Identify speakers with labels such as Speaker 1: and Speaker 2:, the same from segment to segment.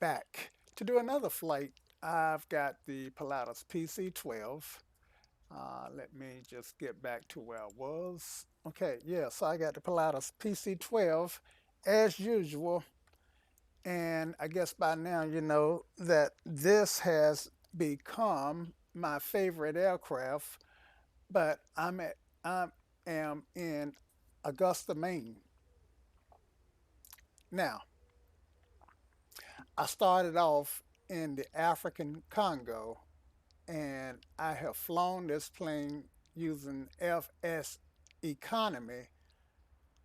Speaker 1: back to do another flight. I've got the Pilatus PC-12. Let me just get back to where I was. Okay, yeah, so I got the Pilatus PC-12 as usual. And I guess by now you know that this has become my favorite aircraft, but I am in Augusta, Maine. Now, I started off in the African Congo, and I have flown this plane using FS Economy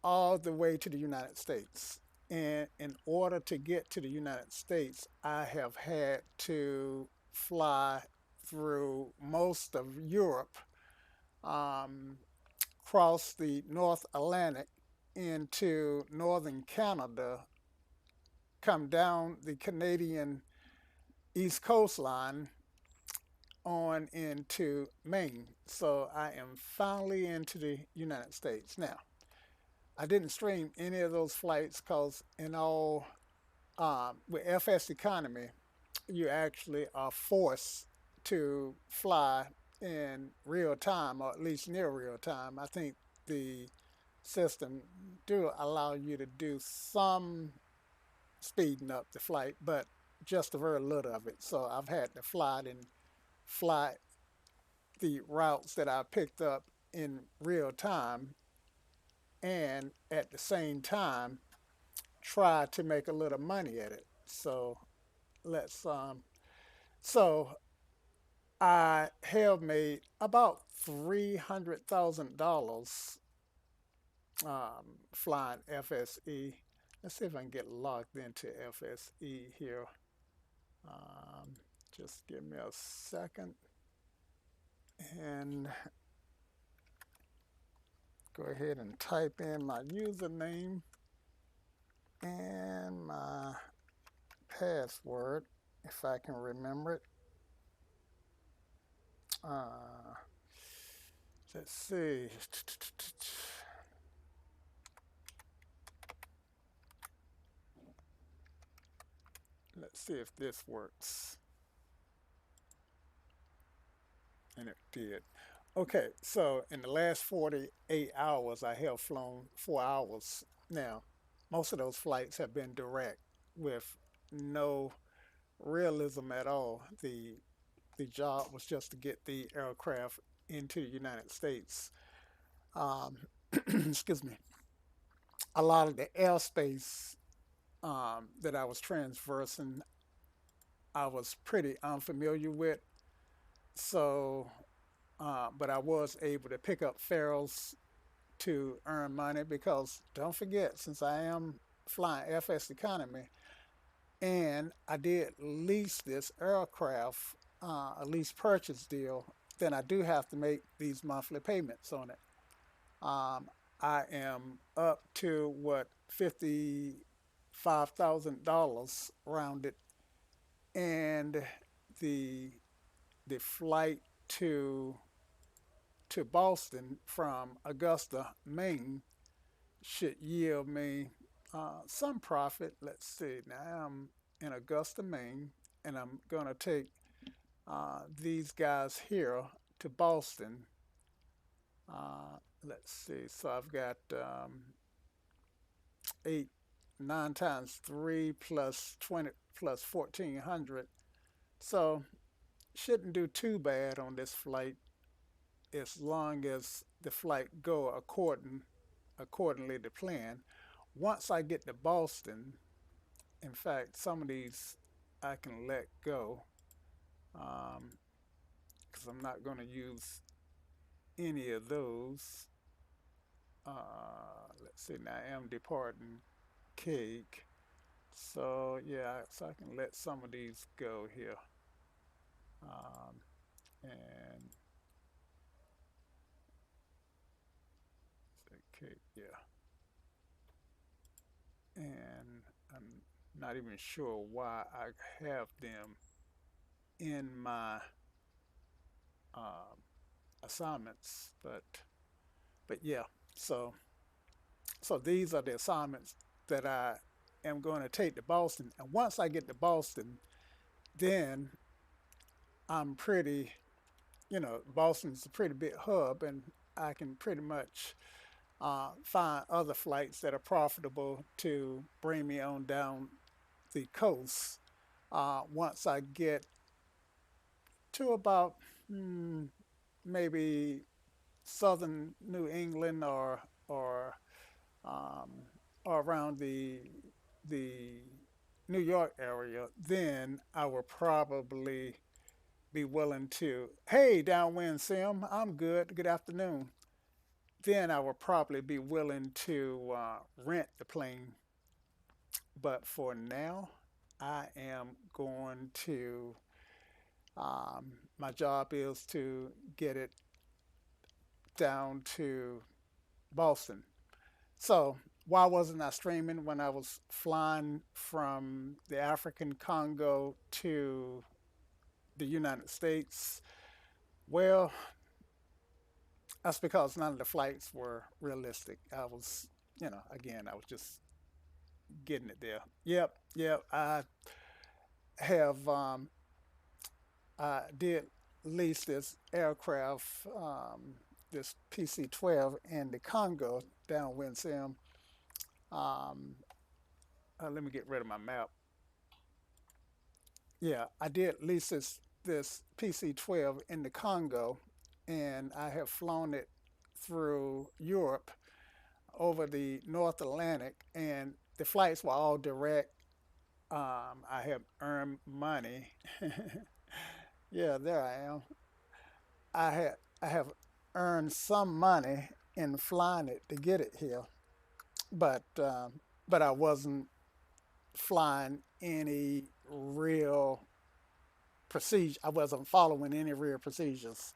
Speaker 1: all the way to the United States. And in order to get to the United States, I have had to fly through most of Europe, um, cross the North Atlantic into northern Canada, come down the Canadian East Coast line on into Maine. So I am finally into the United States. Now, I didn't stream any of those flights because, in all, with FS Economy, you actually are forced to fly in real time, or at least near real time. I think the system do allow you to do some speeding up the flight, but just a very little of it. So I've had to fly the routes that I picked up in real time, and at the same time try to make a little money at it. Let's so I have made about $300,000 flying FSE. Let's see if I can get logged into FSE here. Um, just give me a second and go ahead and type in my username and my password if I can remember it. Uh, let's see. Let's see if this works. And it did. Okay, so in the last 48 hours, I have flown 4 hours. Now, most of those flights have been direct with no realism at all. The job was just to get the aircraft into the United States. Um, excuse me. A lot of the airspace that I was transversing, I was pretty unfamiliar with. So, but I was able to pick up ferals to earn money because don't forget, since I am flying FS Economy and I did lease this aircraft, a lease purchase deal, then I do have to make these monthly payments on it. Um, I am up to what, $55,000 rounded, and the the flight to Boston from Augusta, Maine, should yield me some profit. Let's see. Now I'm in Augusta, Maine, and I'm gonna take these guys here to Boston. Let's see. So I've got eight, 9 times 3 plus 20 plus 1,400. So shouldn't do too bad on this flight as long as the flight go accordingly to plan. Once I get to Boston, in fact, some of these I can let go because I'm not going to use any of those. Let's see, now I am departing Cake. So yeah, so I can let some of these go here. Um, and okay, yeah. And I'm not even sure why I have them in my um, assignments, but yeah. So these are the assignments that I am going to take to Boston. And once I get to Boston, then I'm pretty, Boston's a pretty big hub, and I can pretty much find other flights that are profitable to bring me on down the coast. Once I get to about mm, maybe southern New England or um, or around the New York area, then I will probably be willing to. Hey, downwind Sim, I'm good. Good afternoon. Then I will probably be willing to rent the plane. But for now, I am going to. My job is to get it down to Boston. So why wasn't I streaming when I was flying from the African Congo to the United States? Well, that's because none of the flights were realistic. I was, again, I was just getting it there. Yep, yep. Have, I did lease this aircraft, this PC-12 in the Congo downwind Sim. Um, Let me get rid of my map. Yeah, I did lease this PC-12 in the Congo, and I have flown it through Europe over the North Atlantic, and the flights were all direct. I have earned money. Yeah, there I am. I have earned some money in flying it to get it here, but I wasn't flying any real procedure. I wasn't following any real procedures.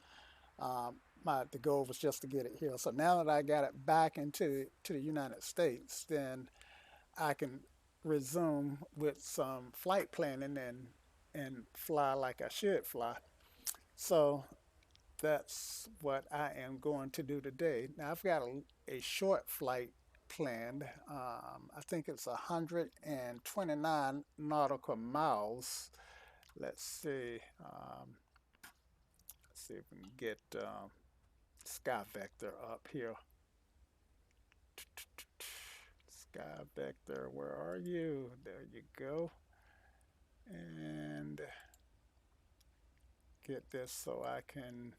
Speaker 1: The goal was just to get it here. So now that I got it back into to the United States, then I can resume with some flight planning and fly like I should fly. So that's what I am going to do today. Now I've got a short flight planned. I think it's 129 nautical miles. Let's see. Let's see if we can get Sky Vector up here. Sky Vector, where are you? There you go. And get this so I can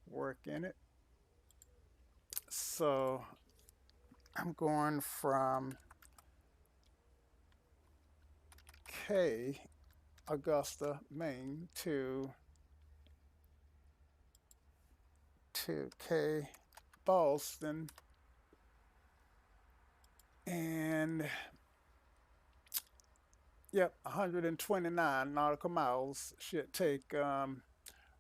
Speaker 1: work in it. So I'm going from K, Augusta, Maine, to K, Boston, and yep, 129 nautical miles. Should take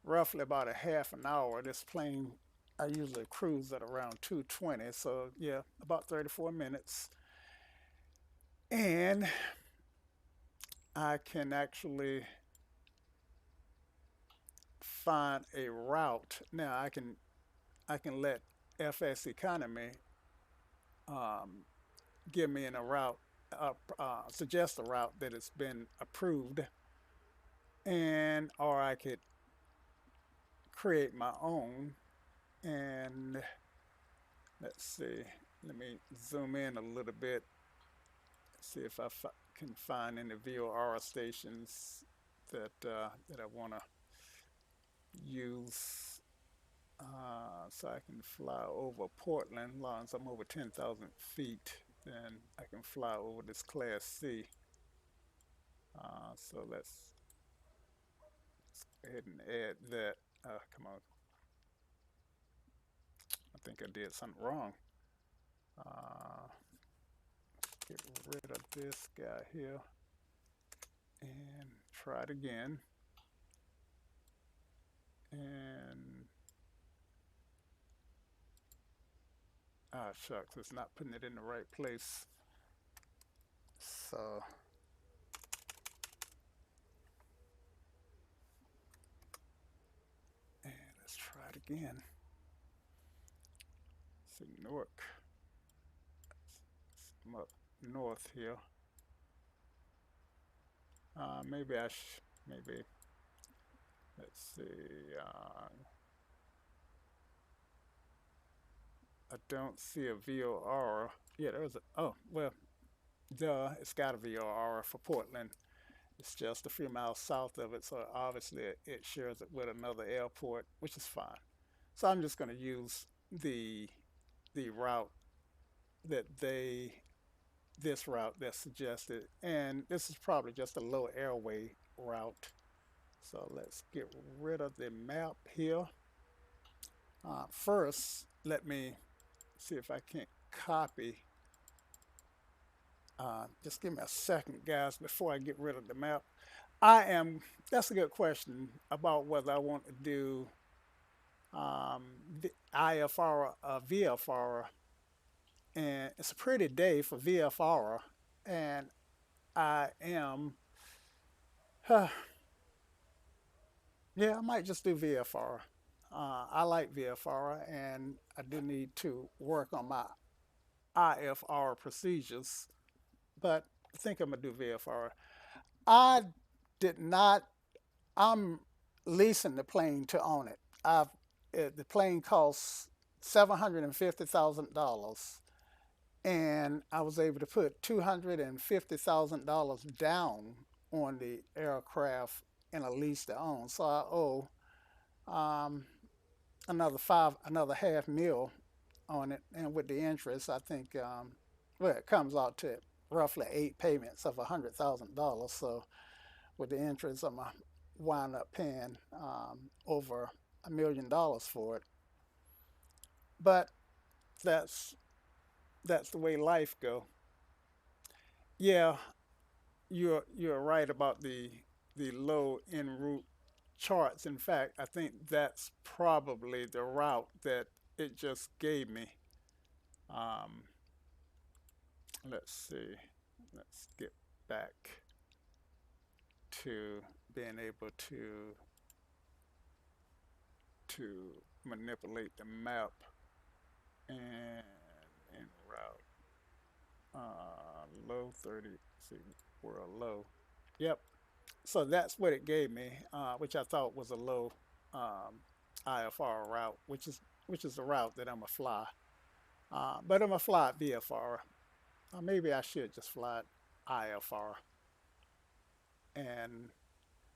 Speaker 1: roughly about a half an hour. This plane, I usually cruise at around 220, so yeah, about 34 minutes. And I can actually find a route. Now I can let FSEconomy um, give me in a route, suggest a route that has been approved, and or I could create my own. And let's see, let me zoom in a little bit, see if I can find any VOR stations that I want to use. So I can fly over Portland. As long as I'm over 10,000 feet, then I can fly over this Class C. So let's go ahead and add that. Come on. I think I did something wrong. Uh, get rid of this guy here and try it again. And shucks, it's not putting it in the right place. So and let's try it again. See Newark. I'm up north here. Maybe maybe, let's see. I don't see a VOR. Yeah, there's a, oh, well, duh, it's got a VOR for Portland. It's just a few miles south of it, so obviously it shares it with another airport, which is fine. So I'm just going to use the the route that they this route that's suggested, and this is probably just a low airway route. So let's get rid of the map here. First, let me see if I can't copy. Just give me a second, guys, before I get rid of the map. That's a good question about whether I want to do IFR or VFR. And it's a pretty day for VFR. And I am, yeah, I might just do VFR. I like VFR, and I do need to work on my IFR procedures, but I think I'm gonna do VFR. I did not. I'm leasing the plane to own it. The plane costs $750,000, and I was able to put $250,000 down on the aircraft in a lease to own. So I owe um, another half mil on it, and with the interest, I think well, it comes out to roughly 8 payments of $100,000. So with the interest, I'm gonna wind up paying over $1 million for it. But that's that's the way life go. Yeah, you're right about the low en route charts. In fact, I think that's probably the route that it just gave me. Um, let's see. Let's get back to being able to manipulate the map and en route. Low 30. See, we're a low. Yep. So that's what it gave me, which I thought was a low um, IFR route, which is the route that I'm gonna fly. But I'm gonna fly at VFR. Maybe I should just fly at IFR, and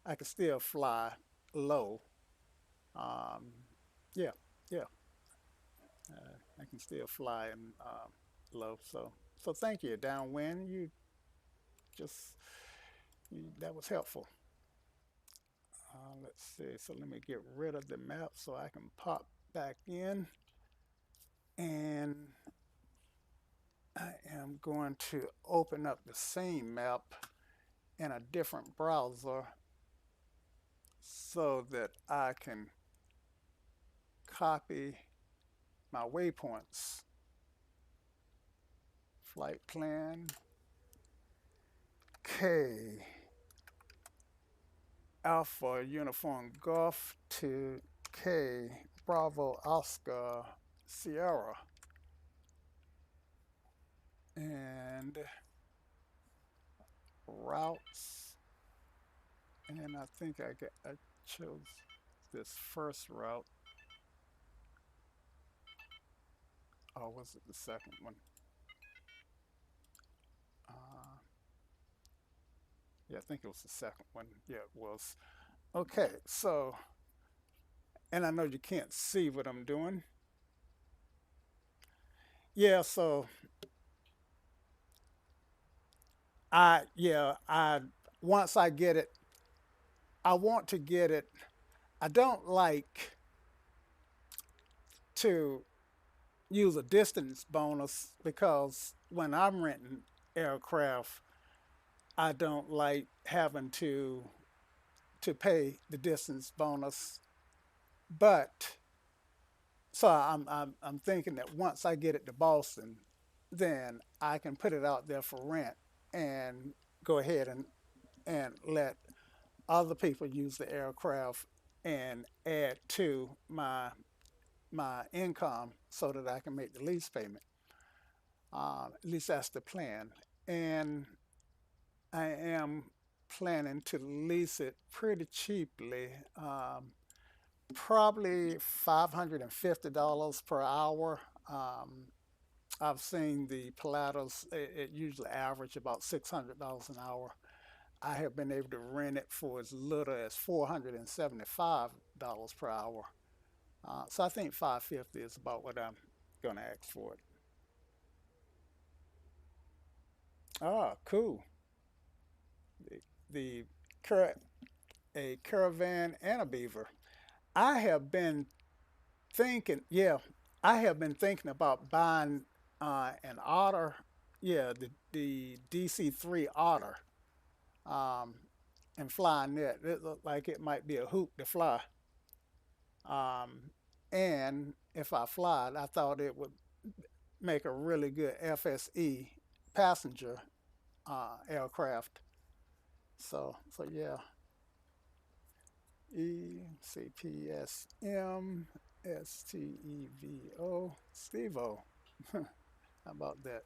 Speaker 1: I can still fly low. Um, yeah, yeah, I can still fly in low. So thank you, downwind. Just that was helpful. Let's see. So let me get rid of the map so I can pop back in. And I am going to open up the same map in a different browser so that I can copy my waypoints. Flight plan K Alpha Uniform Golf to K Bravo Oscar Sierra. And routes. And I think I chose this first route. Or was it the second one? Uh, yeah, I think it was the second one. Yeah, it was. Okay, so, and I know you can't see what I'm doing. Yeah, so I once I get it, I want to get it. I don't like to use a distance bonus because when I'm renting aircraft, I don't like having to pay the distance bonus. But so I'm thinking that once I get it to Boston, then I can put it out there for rent and go ahead and let other people use the aircraft and add to my income so that I can make the lease payment. At least that's the plan. And I am. planning to lease it pretty cheaply, probably $550 per hour. I've seen the Pilatus, it usually average about $600 an hour. I have been able to rent it for as little as $475 per hour. So I think 550 is about what I'm going to ask for it. Ah, cool. The, the cur- a caravan and a beaver. I have been yeah, I have been thinking about buying an otter. Yeah, the DC-3 otter, um, and flying it. It looked like it might be a hoop to fly. Um, and if I fly it, I thought it would make a really good FSE passenger aircraft. So yeah, ECPSM Stevo. How about that?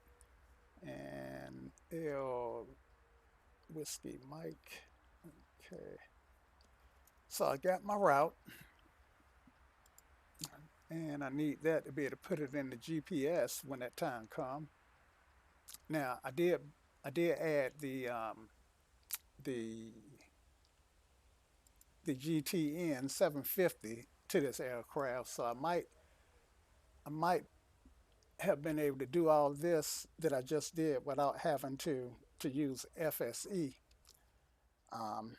Speaker 1: And L Whiskey Mike. Okay. So I got my route, and I need that to be able to put it in the GPS when that time comes. Now I did add the the GTN 750 to this aircraft, so I might have been able to do all this that I just did without having to use FSE. Um,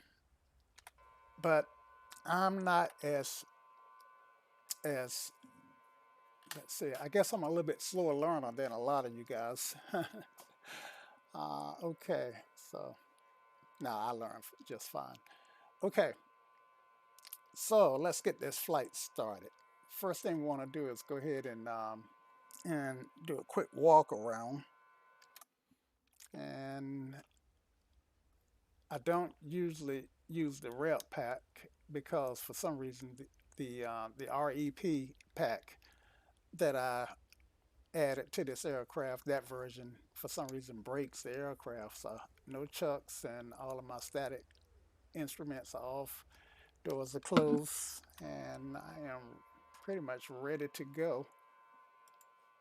Speaker 1: but I'm not as let's see. I guess I'm a little bit slower learner than a lot of you guys. Okay, so now I learned just fine. Okay, so let's get this flight started. First thing we want to do is go ahead and do a quick walk around. And I don't usually use the rep pack because for some reason the REP pack that I added to this aircraft, that version for some reason breaks the aircraft. So no chucks and all of my static instruments are off, doors are closed, and I am pretty much ready to go.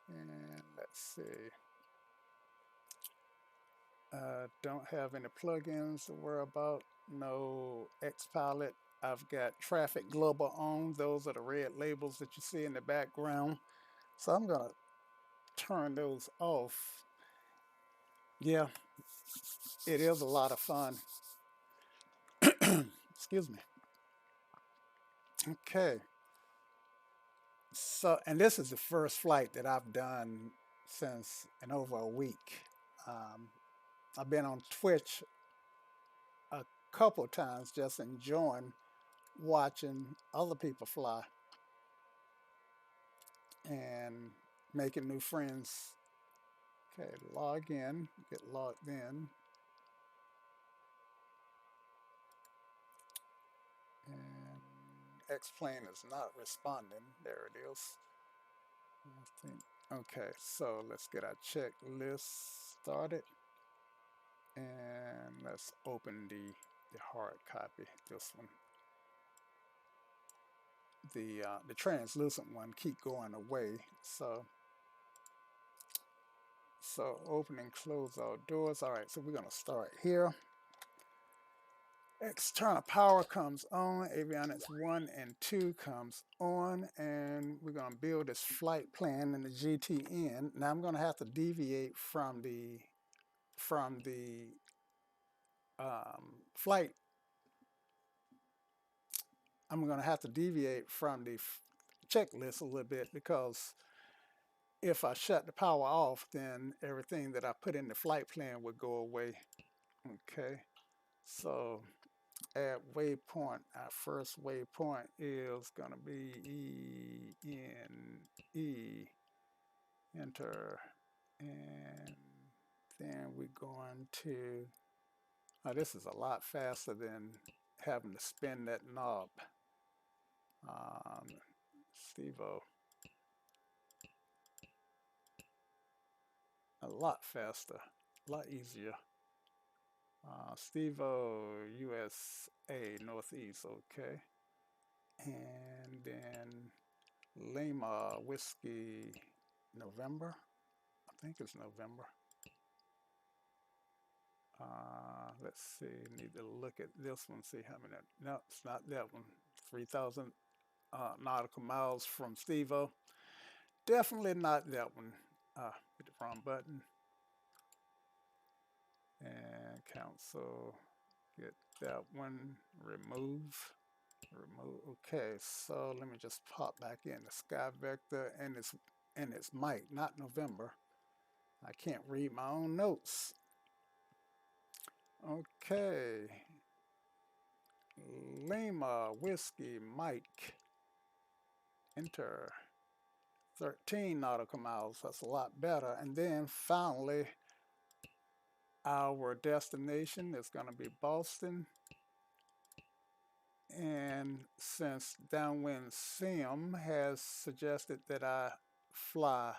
Speaker 1: And let's see. Don't have any plugins to worry about. No Xpilot. I've got Traffic Global on. Those are the red labels that you see in the background. So I'm going to turn those off. Yeah, it is a lot of fun. Excuse me. Okay. So, and this is the first flight that I've done since in over a week. Um, I've been on Twitch a couple times just enjoying watching other people fly and making new friends. Okay, log in, get logged in, and X-Plane is not responding. There it is. I think. Okay, so let's get our checklist started, and let's open the hard copy. This one, the translucent one, keep going away. So open and close all doors. All right, so we're gonna start here. External power comes on, avionics 1 and 2 comes on, and we're going to build this flight plan in the GTN. Now I'm going to have to deviate from the flight. I'm going to have to deviate from the checklist a little bit because if I shut the power off, then everything that I put in the flight plan would go away. Okay, so at waypoint, our first waypoint is going to be E, enter, and then we're going to, oh, this is a lot faster than having to spin that knob. Um, Stevo, a lot faster, a lot easier. Steve-O, USA, Northeast, okay. And then Lima, Whiskey, November. I think it's November. Let's see, need to look at this one, see how many. No, it's not that one. 3,000 nautical miles from Steve-O. Definitely not that one. Hit the wrong button. And cancel. Get that one. Remove. Okay, so let me just pop back in the sky vector, and it's Mike, not November. I can't read my own notes. Okay, Lima Whiskey Mike. Enter. 13 nautical miles. That's a lot better. And then finally, our destination is going to be Boston. And since Downwind Sim has suggested that I fly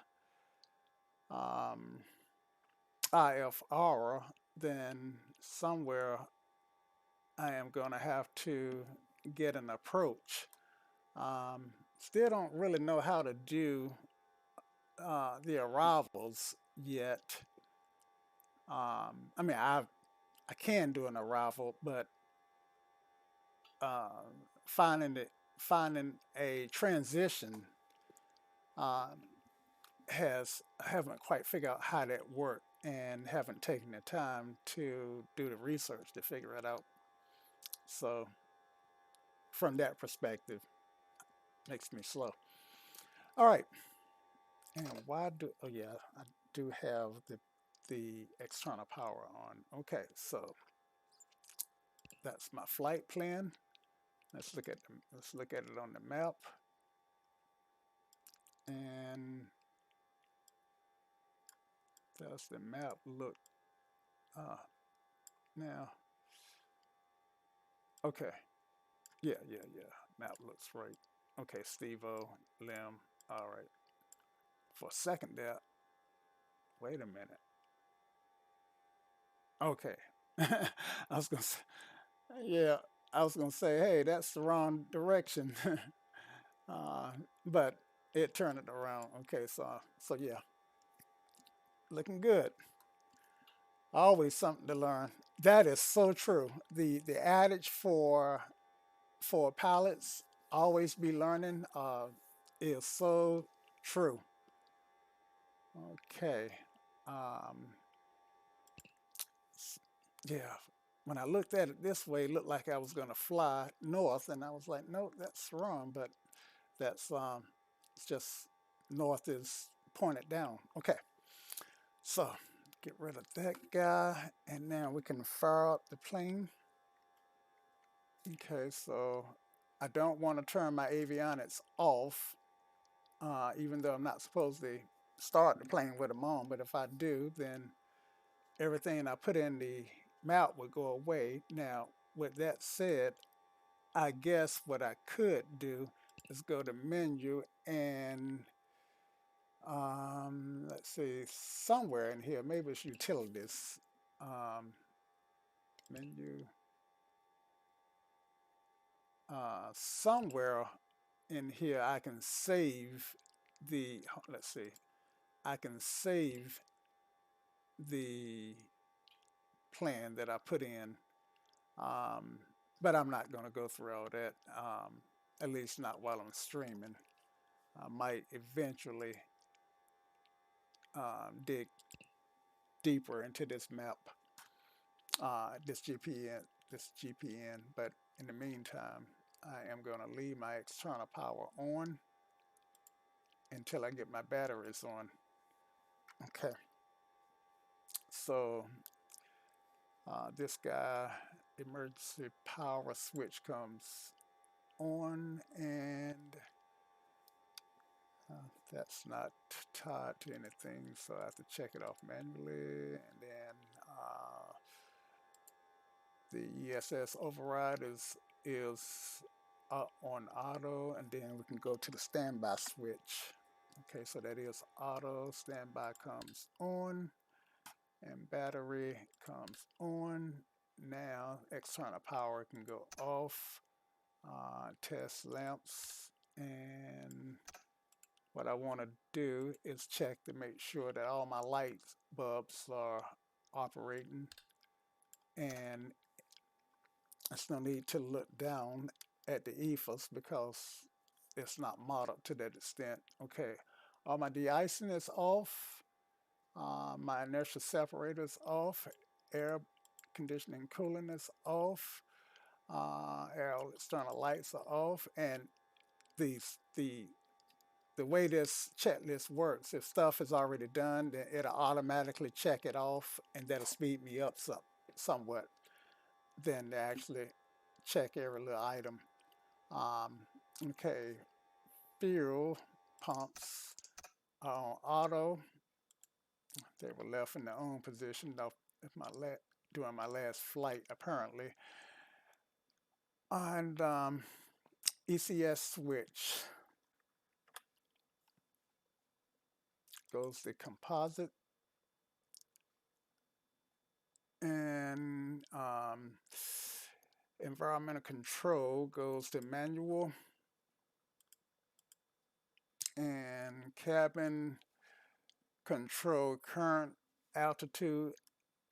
Speaker 1: IFR, then somewhere I am going to have to get an approach. Still don't really know how to do the arrivals yet. I mean, I can do an arrival, but uh, finding a transition uh, I haven't quite figured out how that worked and haven't taken the time to do the research to figure it out. So from that perspective, makes me slow. All right, and why do? Oh yeah, I do have the external power on. Okay, so that's my flight plan. Let's look at it on the map. And does the map look uh now? Okay. Yeah. Map looks right. Okay, Steve-O, Lim. All right. For a second there, wait a minute. Okay. I was gonna say, yeah, I was gonna say, hey, that's the wrong direction. uh, but it turned it around. Okay, so yeah, looking good. Always something to learn. That is so true. The adage for pilots, always be learning, is so true. Okay. Um, yeah. When I looked at it this way, it looked like I was going to fly north, and I was like, no, that's wrong. But that's it's just north is pointed down. Okay. So get rid of that guy, and now we can fire up the plane. Okay. So I don't want to turn my avionics off, even though I'm not supposed to start the plane with them on. But if I do, then everything I put in the map would go away. Now, with that said, I guess what I could do is go to menu and let's see, somewhere in here, maybe it's utilities. Um, Menu, somewhere in here, I can save let's see, I can save the plan that I put in. Um, but I'm not going to go through all that, at least not while I'm streaming. I might eventually dig deeper into this map, this GPN. But in the meantime, I am going to leave my external power on until I get my batteries on. Okay, so this guy, emergency power switch comes on, and that's not tied to anything, so I have to check it off manually. And then the ESS override is on auto, and then we can go to the standby switch. Okay, so that is auto. Standby comes on, and battery comes on, Now external power can go off. Test lamps, and what I want to do is check to make sure that all my light bulbs are operating, and there's no need to look down at the ethers because it's not modeled to that extent. Okay, all my de-icing is off, my inertial separator is off, air conditioning and cooling is off, air external lights are off, and these the way this checklist works, if stuff is already done, then it'll automatically check it off, and that'll speed me up somewhat than to actually check every little item. Um, okay, fuel pumps are on auto. They were left in the on position during my last flight, apparently. And ECS switch goes to composite, and environmental control goes to manual, and cabin control current altitude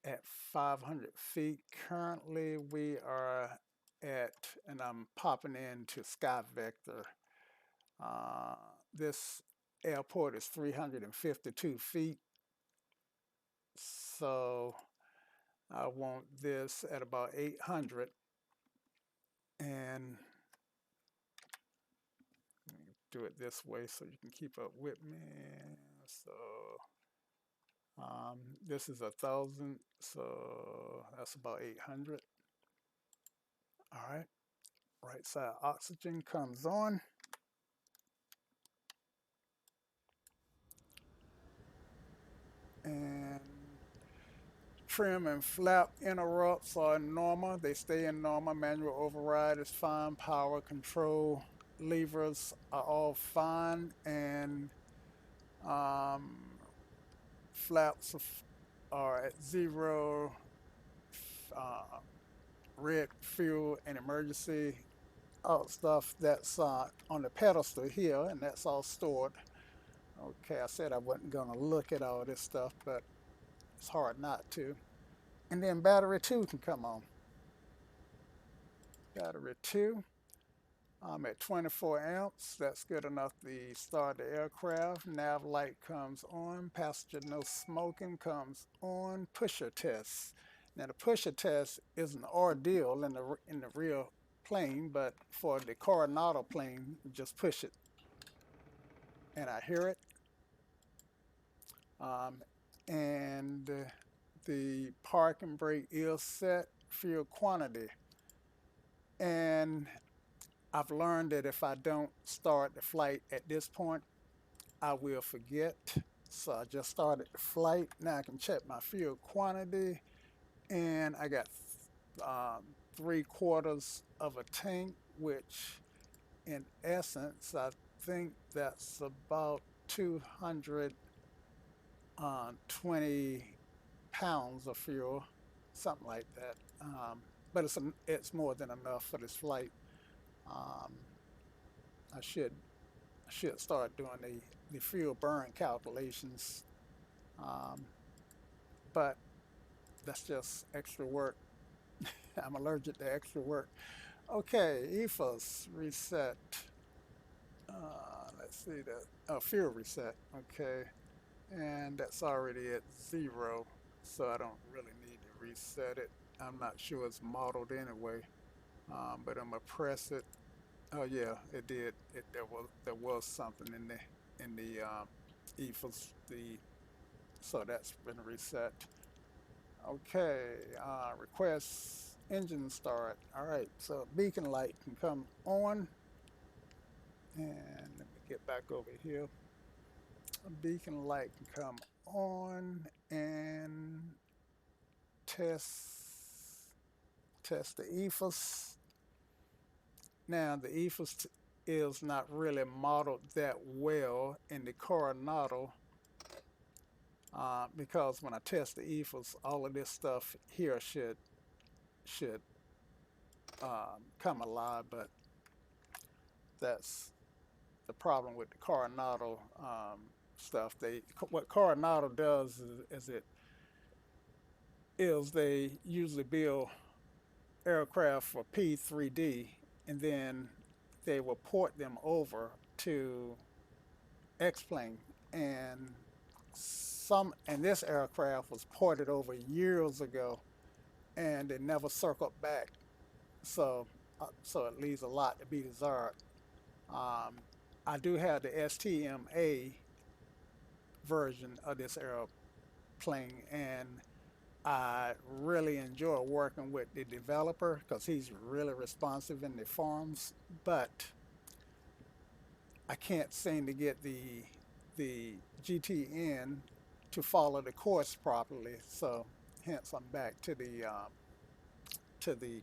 Speaker 1: at 500 feet. Currently we are at, and I'm popping into Sky Vector. Uh, this airport is 352 feet, so I want this at about 800, and do it this way so you can keep up with me. So this is 1,000, so that's about 800. All right, right side oxygen comes on. And trim and flap interrupts are normal. They stay in normal. Manual override is fine. Power control levers are all fine. And um, flaps are at 0. Uh, red fuel and emergency stuff that's on the pedestal here, and that's all stored. Okay, I said I wasn't going to look at all this stuff, but it's hard not to. And then battery 2 can come on. Battery 2, I'm at 24 amps. That's good enough to start the aircraft. Nav light comes on. Passenger no smoking comes on. Pusher test. Now the pusher test is an ordeal in the real plane, but for the Coronado plane, just push it, and I hear it. Um, and the park and brake is set. Fuel quantity, and I've learned that if I don't start the flight at this point, I will forget. So I just started the flight. Now I can check my fuel quantity, and I got 3/4 of a tank, which in essence, I think that's about 220 pounds of fuel, something like that. But it's more than enough for this flight. Um, I should start doing the fuel burn calculations, um, but that's just extra work. I'm allergic to extra work. Okay, EFOS reset. Let's see that. Oh, fuel reset. Okay, and that's already at 0, so I don't really need to reset it. I'm not sure it's modeled anyway, but I'm gonna press it. Oh yeah, it did. There was something in the EFOS, so that's been reset. Okay, request engine start. All right, so beacon light can come on, and let me get back over here. A beacon light can come on, and test the EFOS. Now the EFOS is not really modeled that well in the Coronado, because when I test the EFOS, all of this stuff here should should come alive, but that's the problem with the Coronado stuff. What Coronado does is they usually build aircraft for P3D, and then they will port them over to X-plane, and this aircraft was ported over years ago, and it never circled back. So so it leaves a lot to be desired. Um, I do have the STMA version of this airplane, and I really enjoy working with the developer because he's really responsive in the forums. But I can't seem to get the GTN to follow the course properly. So hence I'm back to the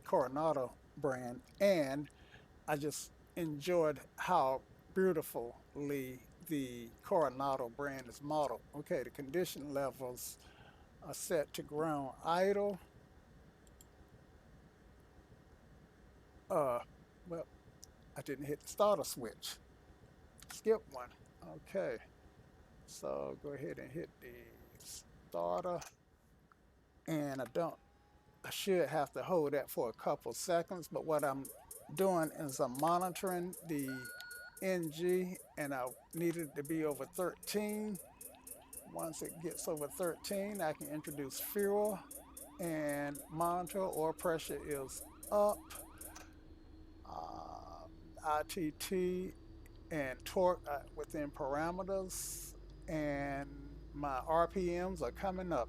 Speaker 1: Coronado brand, and I just enjoyed how beautifully the Coronado brand is modeled. Okay, the condition levels are set to ground idle. Uh, well, I didn't hit the starter switch. Skip one. Okay, so go ahead and hit the starter, and I should have to hold that for a couple seconds, but what I'm doing is I'm monitoring the NG, and I need it to be over 13. Once it gets over 13, I can introduce fuel and monitor oil pressure is up, ITT and torque within parameters, and my RPMs are coming up.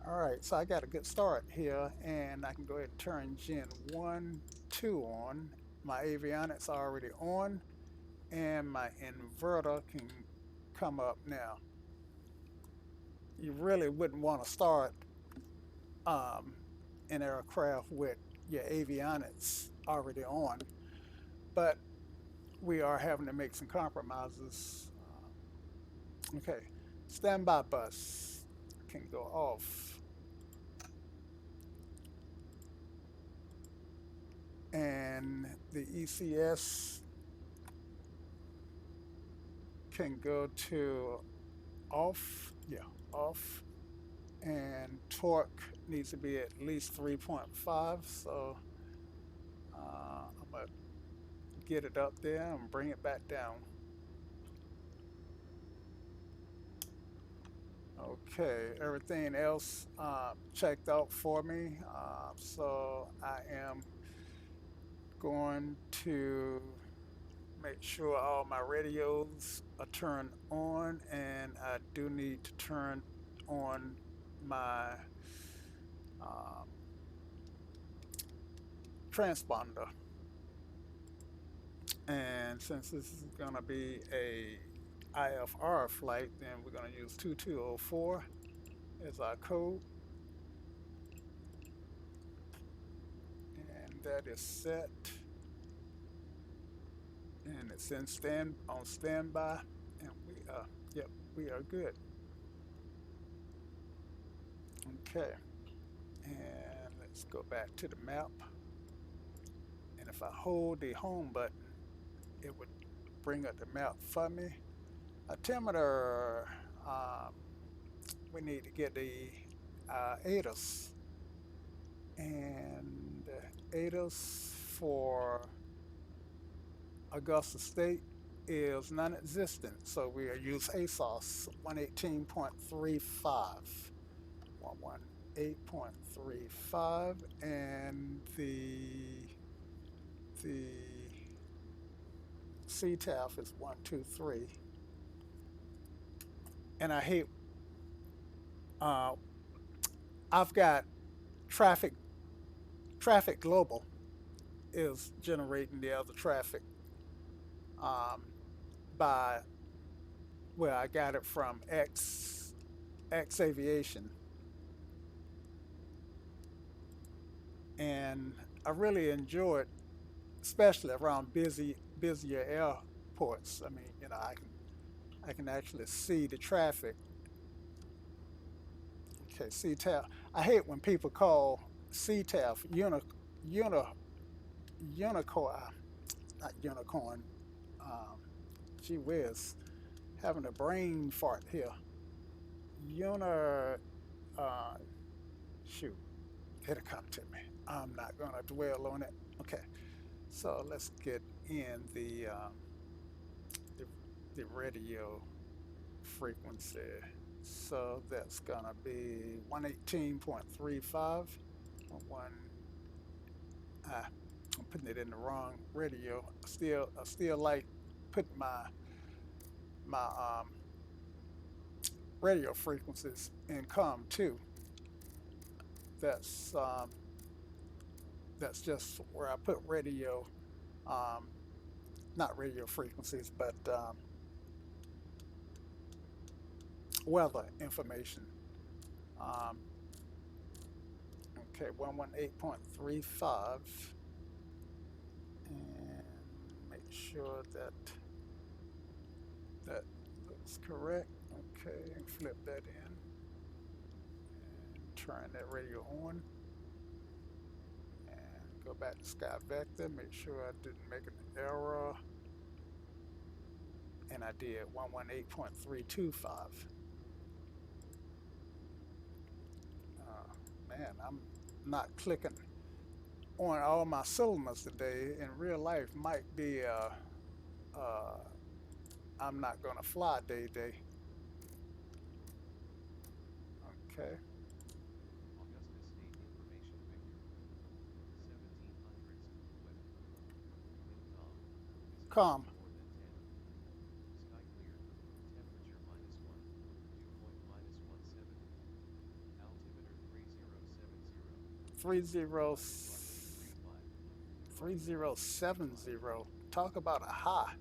Speaker 1: All right, so I got a good start here, and I can go ahead and turn Gen 1, 2 on. My avionics are already on, and my inverter can come up now. You really wouldn't want to start um, an aircraft with your avionics already on, but we are having to make some compromises. Okay, standby bus can go off, and the ECS can go to off. Yeah, off. And torque needs to be at least 3.5. So I'm going to get it up there and bring it back down. Okay, everything else checked out for me. So I am going to make sure all my radios are turned on, and I do need to turn on my um, transponder. And since this is going to be a IFR flight, then we're going to use 2204 as our code, and that is set, and it's on standby, and yep, we are good. Okay, and let's go back to the map, and if I hold the home button, it would bring up the map for me. Altimeter, um, we need to get the ATIS, and ATIS for Augusta State is non-existent, so we use ASOS 118.35, 118.35, and the CTAF is 123. And I hate uh, I've got traffic traffic global is generating the other traffic um, by well, I got it from X Aviation, and I really enjoy it, especially around busier airports. I mean, I can actually see the traffic. Okay, see tab. I hate when people call CTAF, uni, unicorn, not unicorn. Um, Gee whiz, having a brain fart here. Uni, uh, shoot, it'll come to me. I'm not gonna dwell on it. Okay, so let's get in the, the radio frequency. So that's gonna be 118.35. One, I'm putting it in the wrong radio. I still like putting my radio frequencies in COM2. That's um, that's just where I put radio, um, not radio frequencies, but weather information. Um, okay, 118.35, and make sure that that looks correct. Okay, and flip that in and turn that radio on. And go back to Sky Vector, make sure I didn't make an error. And I did 118.325. Man, I'm not clicking on all my cylinders today. In real life, might be uh, I'm not gonna fly day. Okay. Calm. 3070. Talk about a high.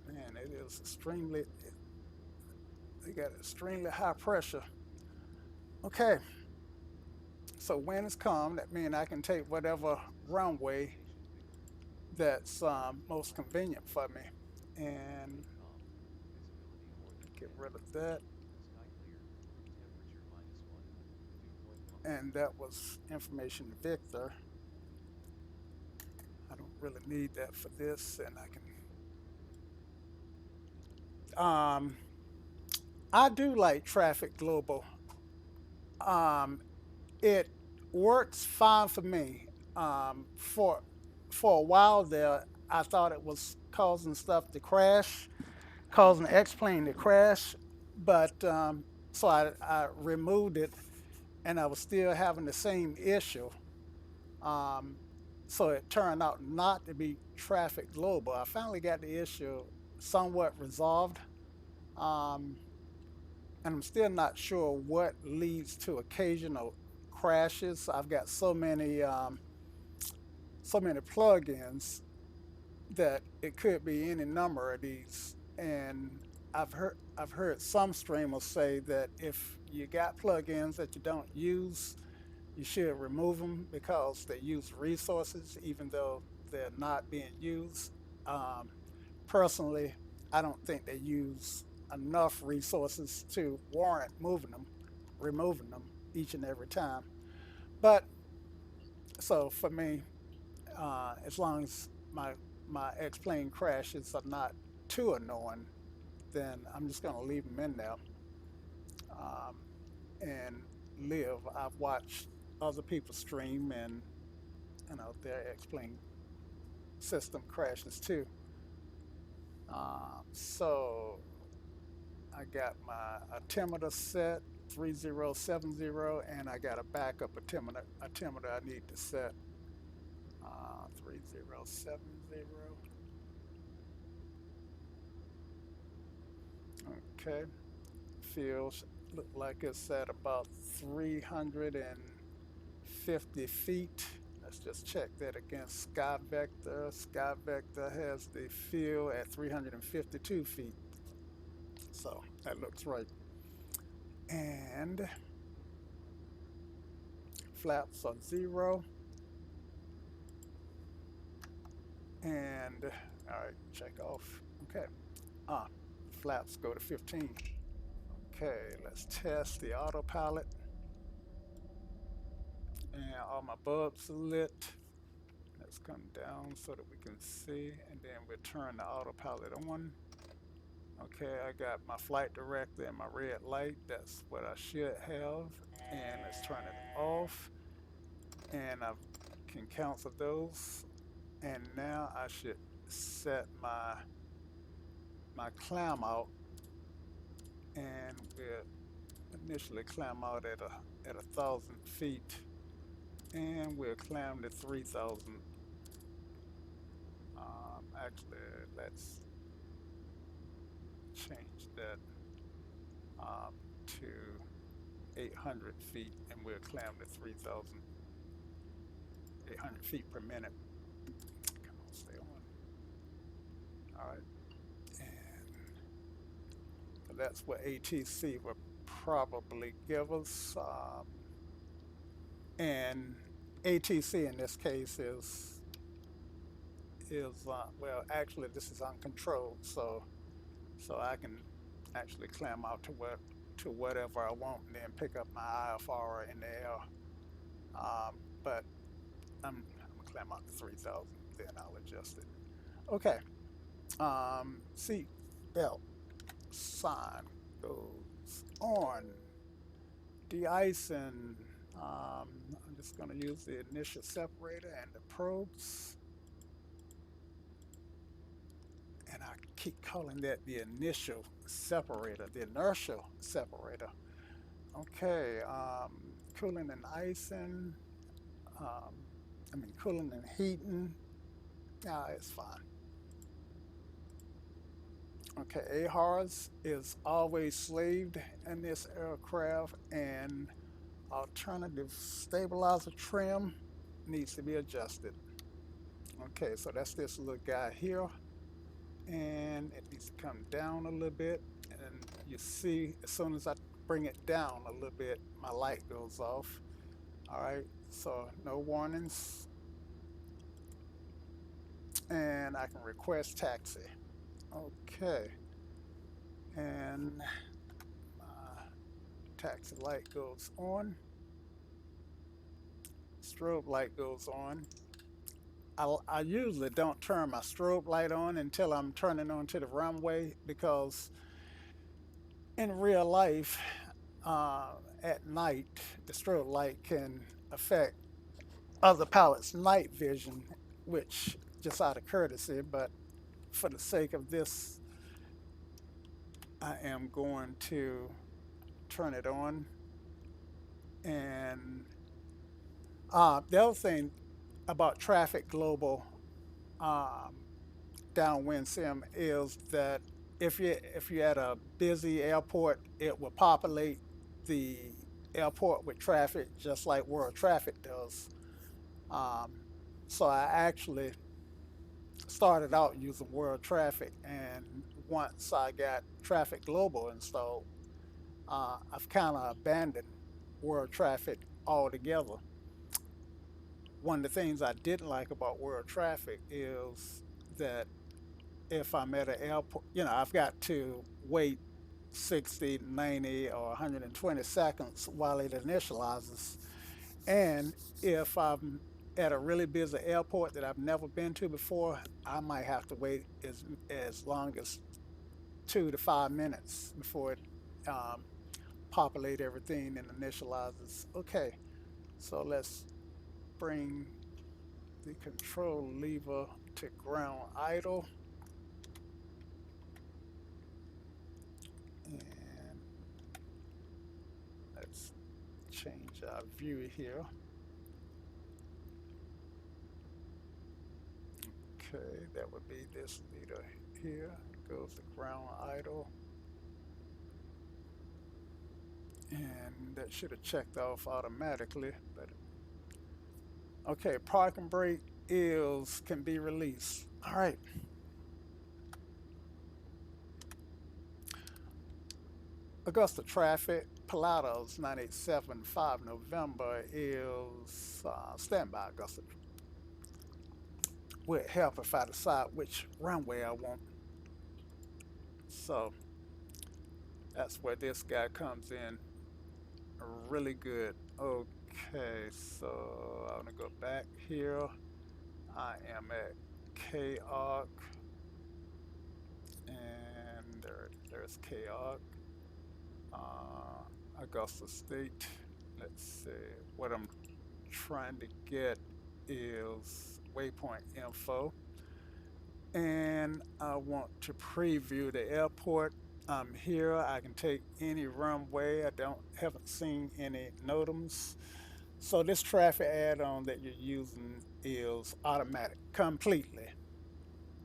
Speaker 1: Man, it is extremely. They got extremely high pressure. Okay, so when it's calm, that means I can take whatever runway that's most convenient for me, and get rid of that. And that was information Victor. I don't really need that for this, and I do like Traffic Global. Um, it works fine for me. For a while there, I thought it was causing stuff to crash, causing the X-plane to crash, but so I removed it, and I was still having the same issue. Um, so it turned out not to be Traffic Global. I finally got the issue somewhat resolved, um, and I'm still not sure what leads to occasional crashes. I've got so many plugins that it could be any number of these. And I've heard some streamers say that if you got plugins that you don't use, you should remove them because they use resources even though they're not being used. Um, Personally, I don't think they use enough resources to warrant removing them each and every time. But so for me, as long as my X plane crashes are not too annoying, then I'm just gonna leave them in there um, and live. I've watched other people stream, and their X plane system crashes too. So I got my altimeter set 3070, and I got a backup altimeter I need to set 3070. Okay, feels look like it's at about 350 feet. Let's just check that against Sky Vector. Sky Vector has the field at 352 feet. So that looks right. And flaps are 0. And all right, check off. Okay. Ah, flaps go to 15. Okay, let's test the autopilot. And all my bulbs are lit. Let's come down so that we can see, and then we'll turn the autopilot on. Okay, I got my flight director and my red light. That's what I should have. And let's turn it off. And I can cancel those. And now I should set my climb out, and we'll initially climb out at 1,000 feet, and we'll climb to 3,000. Actually, let's change that to 800 feet, and we'll climb to 3,800 feet per minute. Come on, stay on. All right, and that's what ATC will probably give us. And ATC in this case is well, actually this is uncontrolled, so I can actually climb out to whatever I want and then pick up my IFR in the air. But I'm gonna climb out to 3,000, then I'll adjust it. Okay. Seat belt sign goes on. De-icing. I'm just gonna use the initial separator and the probes. And I keep calling that the initial separator, the inertial separator. Okay, cooling and icing. Um, cooling and heating. It's fine. Okay, AHRS is always slaved in this aircraft, and alternative stabilizer trim needs to be adjusted. Okay, so that's this little guy here, and it needs to come down a little bit, and you see as soon as I bring it down a little bit, my light goes off. All right, so no warnings, and I can request taxi. Okay, and my taxi light goes on, strobe light goes on. I usually don't turn my strobe light on until I'm turning onto the runway, because in real life, at night, the strobe light can affect other pilots' night vision, which just out of courtesy, but for the sake of this, I am going to turn it on. And the other thing about Traffic Global um, downwind sim is that if you're at a busy airport, it will populate the airport with traffic just like world traffic does. Um, so I actually started out using world traffic, and once I got Traffic Global installed, I've kind of abandoned world traffic altogether. One of the things I didn't like about world traffic is that if I'm at an airport, I've got to wait 60, 90, or 120 seconds while it initializes. And if I'm at a really busy airport that I've never been to before, I might have to wait as long as 2 to 5 minutes before it um, populate everything and initializes. Okay, so let's bring the control lever to ground idle. And let's change our view here. Okay, that would be this leader here. It goes to ground idle. And that should have checked off automatically. But okay, parking brake is can be released. All right. Augusta traffic, Pilatus 9875 November is standby. Augusta will help if I decide which runway I want. So That's where this guy comes in really good. Okay, so I'm gonna go back here. I am at KAUG, and there's KAUG, Augusta State. Let's see. What I'm trying to get is waypoint info, and I want to preview the airport. I'm here. I can take any runway. I don't haven't seen any NOTAMs. So this traffic add-on that you're using is automatic completely.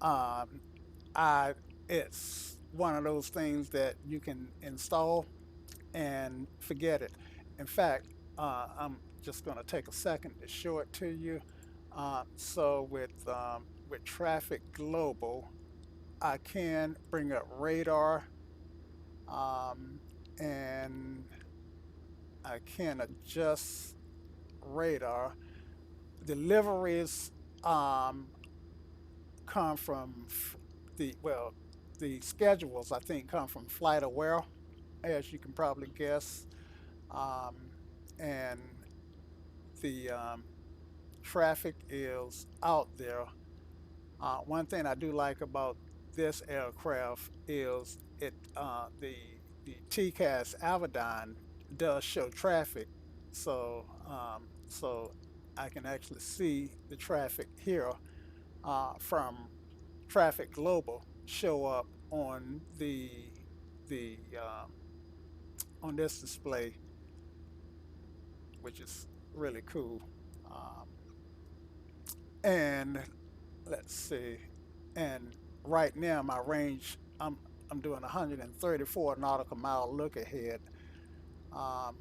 Speaker 1: Um, I it's one of those things that you can install and forget it. In fact, I'm just going to take a second to show it to you. So with Traffic Global, I can bring up radar, um, and I can adjust radar. Deliveries um, come from the schedules I think come from Flight Aware, as you can probably guess, um, and the traffic is out there. One thing I do like about this aircraft is the TCAS Avidyne does show traffic, so I can actually see the traffic here from Traffic Global show up on the on this display, which is really cool. Um, and let's see, and right now my range, I'm doing 134 nautical mile look ahead, um,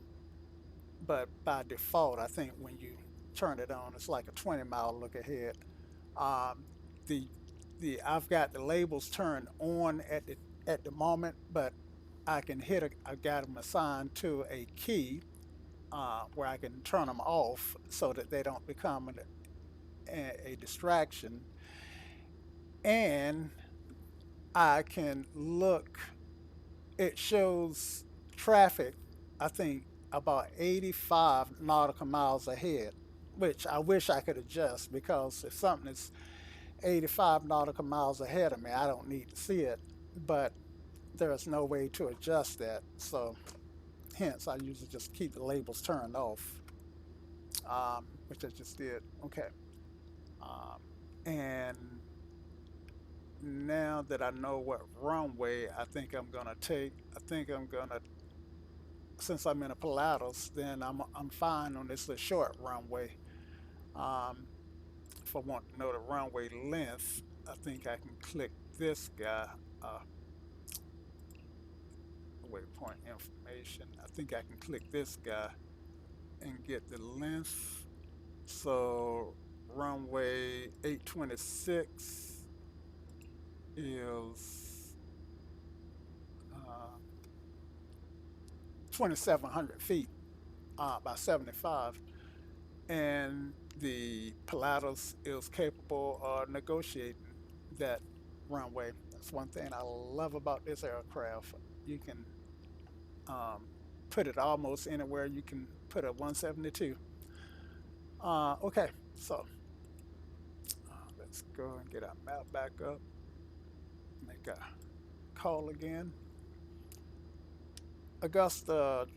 Speaker 1: but by default, I think when you turn it on, it's like a 20-mile look ahead. Um, the I've got the labels turned on at the moment, but I can hit I got them assigned to a key where I can turn them off so that they don't become a distraction, and I can look. It shows traffic, I think, about 85 nautical miles ahead, which I wish I could adjust because if something is 85 nautical miles ahead of me, I don't need to see it. But there's no way to adjust that. So hence, I usually just keep the labels turned off, which I just did. Okay. Um, and now that I know what runway I think I'm gonna take, I think I'm gonna, since I'm in a Pilatus, then I'm fine on this little short runway. Um, if I want to know the runway length, I think I can click this guy, uh, waypoint information. I think I can click this guy and get the length. So runway 826 is 2,700 feet by 75, and the Pilatus is capable of negotiating that runway. That's one thing I love about this aircraft. You can um, put it almost anywhere you can put a 172. Okay, so let's go and get our map back up. Make a call again. Augusta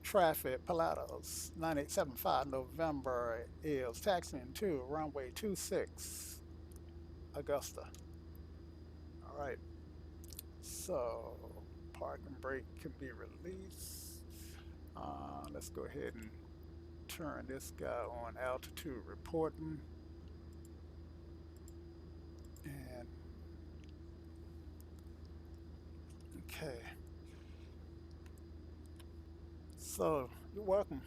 Speaker 1: traffic, Pilatus 9875 November is taxiing to runway 26, Augusta. All right, so park and brake can be released. Let's go ahead and turn this guy on altitude reporting. And okay, so you're welcome.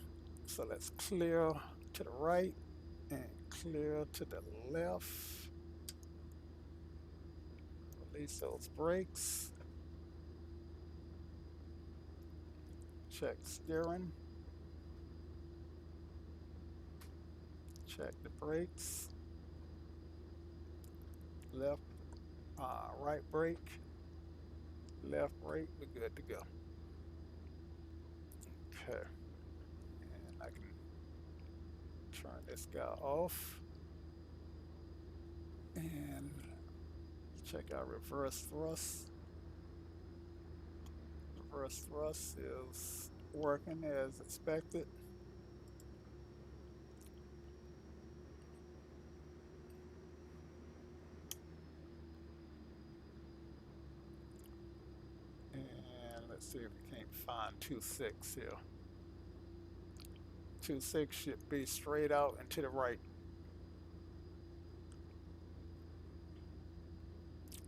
Speaker 1: So let's clear to the right and clear to the left. Release those brakes. Check steering. Check the brakes. Left, right brake, left brake. We're good to go. Okay, and I can turn this guy off and check out reverse thrust. Reverse thrust is working as expected. And let's see if we can't find 2.6 here. 2.6 should be straight out and to the right.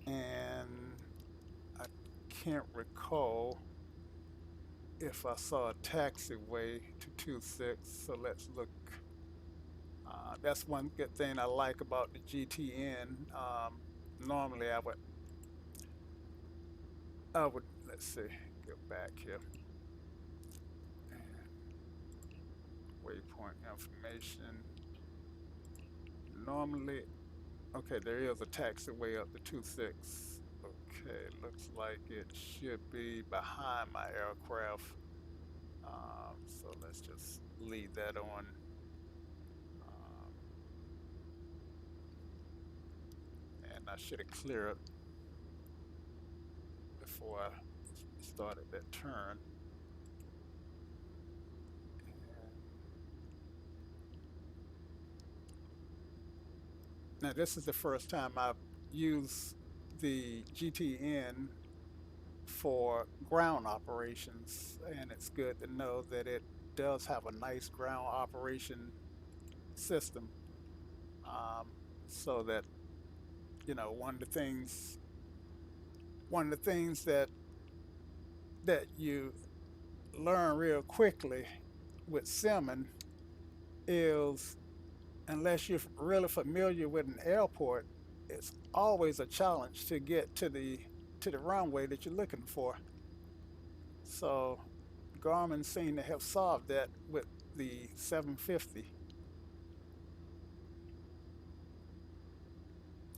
Speaker 1: And I can't recall if I saw a taxiway to 2.6, so let's look. That's one good thing I like about the GTN. Normally I would, let's see, go back here. And waypoint information. Normally, okay, there is a taxiway up to 2.6. Okay, looks like it should be behind my aircraft. So let's just leave that on. Um, and I should have cleared before I started that turn. Now, this is the first time I've used the GTN for ground operations, and it's good to know that it does have a nice ground operation system. Um, so that one of the things that you learn real quickly with simming is unless you're really familiar with an airport, it's always a challenge to get to the runway that you're looking for. So Garmin seemed to have solved that with the 750,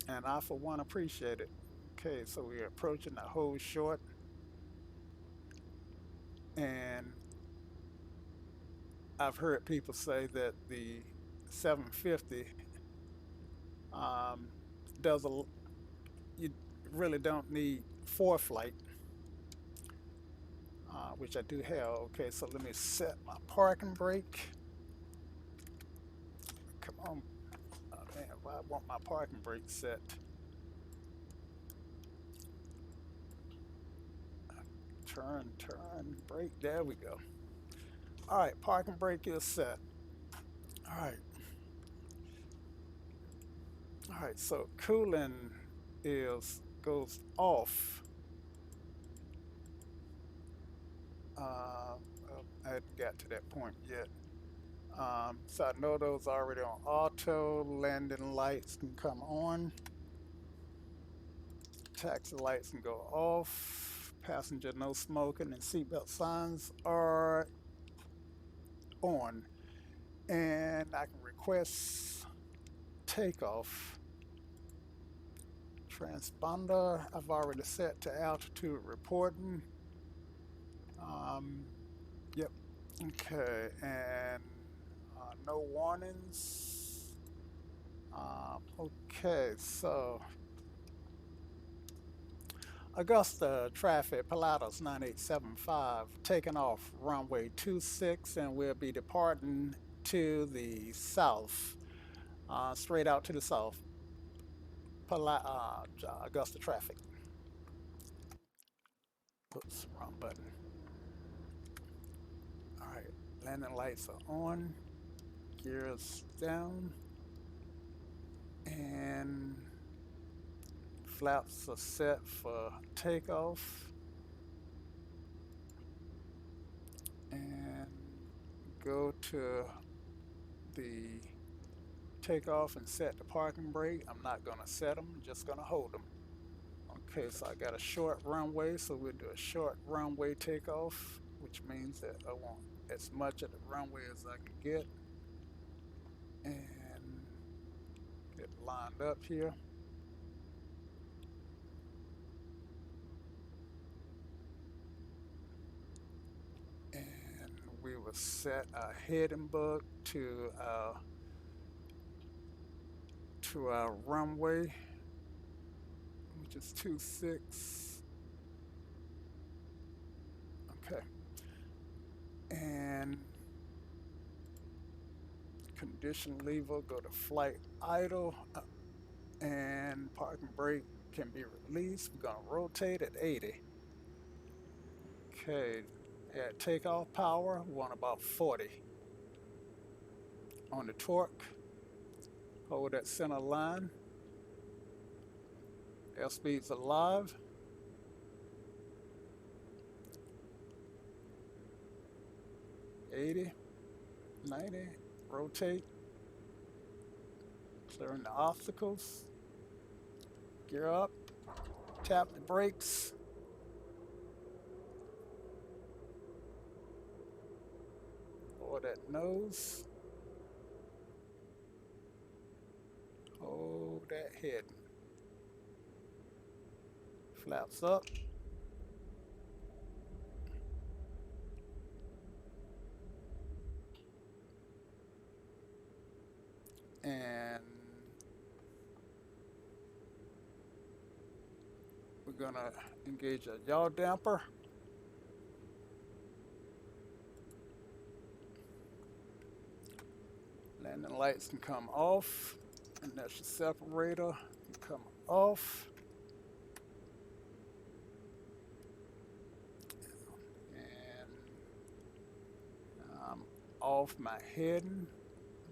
Speaker 1: and I for one appreciate it. Okay, so we're approaching the whole short, and I've heard people say that the 750 um, does a you really don't need flight, which I do have. Okay, so let me set my parking brake. Come on, oh, man, why I want my parking brake set? Turn, brake. There we go. All right, parking brake is set. All right, all right. So cooling is goes off. Uh, I hadn't got to that point yet. So I know those are already on auto. Landing lights can come on. Taxi lights can go off. Passenger no smoking and seatbelt signs are on. And I can request takeoff. Transponder I've already set to altitude reporting. Um, yep. Okay. And no warnings. Okay. So Augusta traffic, Pilatus 9875, taking off runway 26, and we'll be departing to the south, straight out to the south. Augusta traffic. Oops, wrong button. All right, landing lights are on, gears down, and flaps are set for takeoff. And go to the takeoff and set the parking brake. I'm not gonna set them, I'm just gonna hold them. Okay, so I got a short runway, so we'll do a short runway takeoff, which means that I want as much of the runway as I can get. And get lined up here. And we will to set a heading book to our runway, which is 26. Okay, and condition lever, go to flight idle, and parking brake can be released. We're gonna rotate at 80. Okay, at takeoff power, we want about 40. On the torque, hold that center line. Airspeed's alive. $80, $90, rotate, clearing the obstacles. Gear up, tap the brakes. Lower that nose. Hold that head. Flaps up. And we're gonna engage a yaw damper. Landing lights can come off, and that's your separator can come off. And I'm off my heading,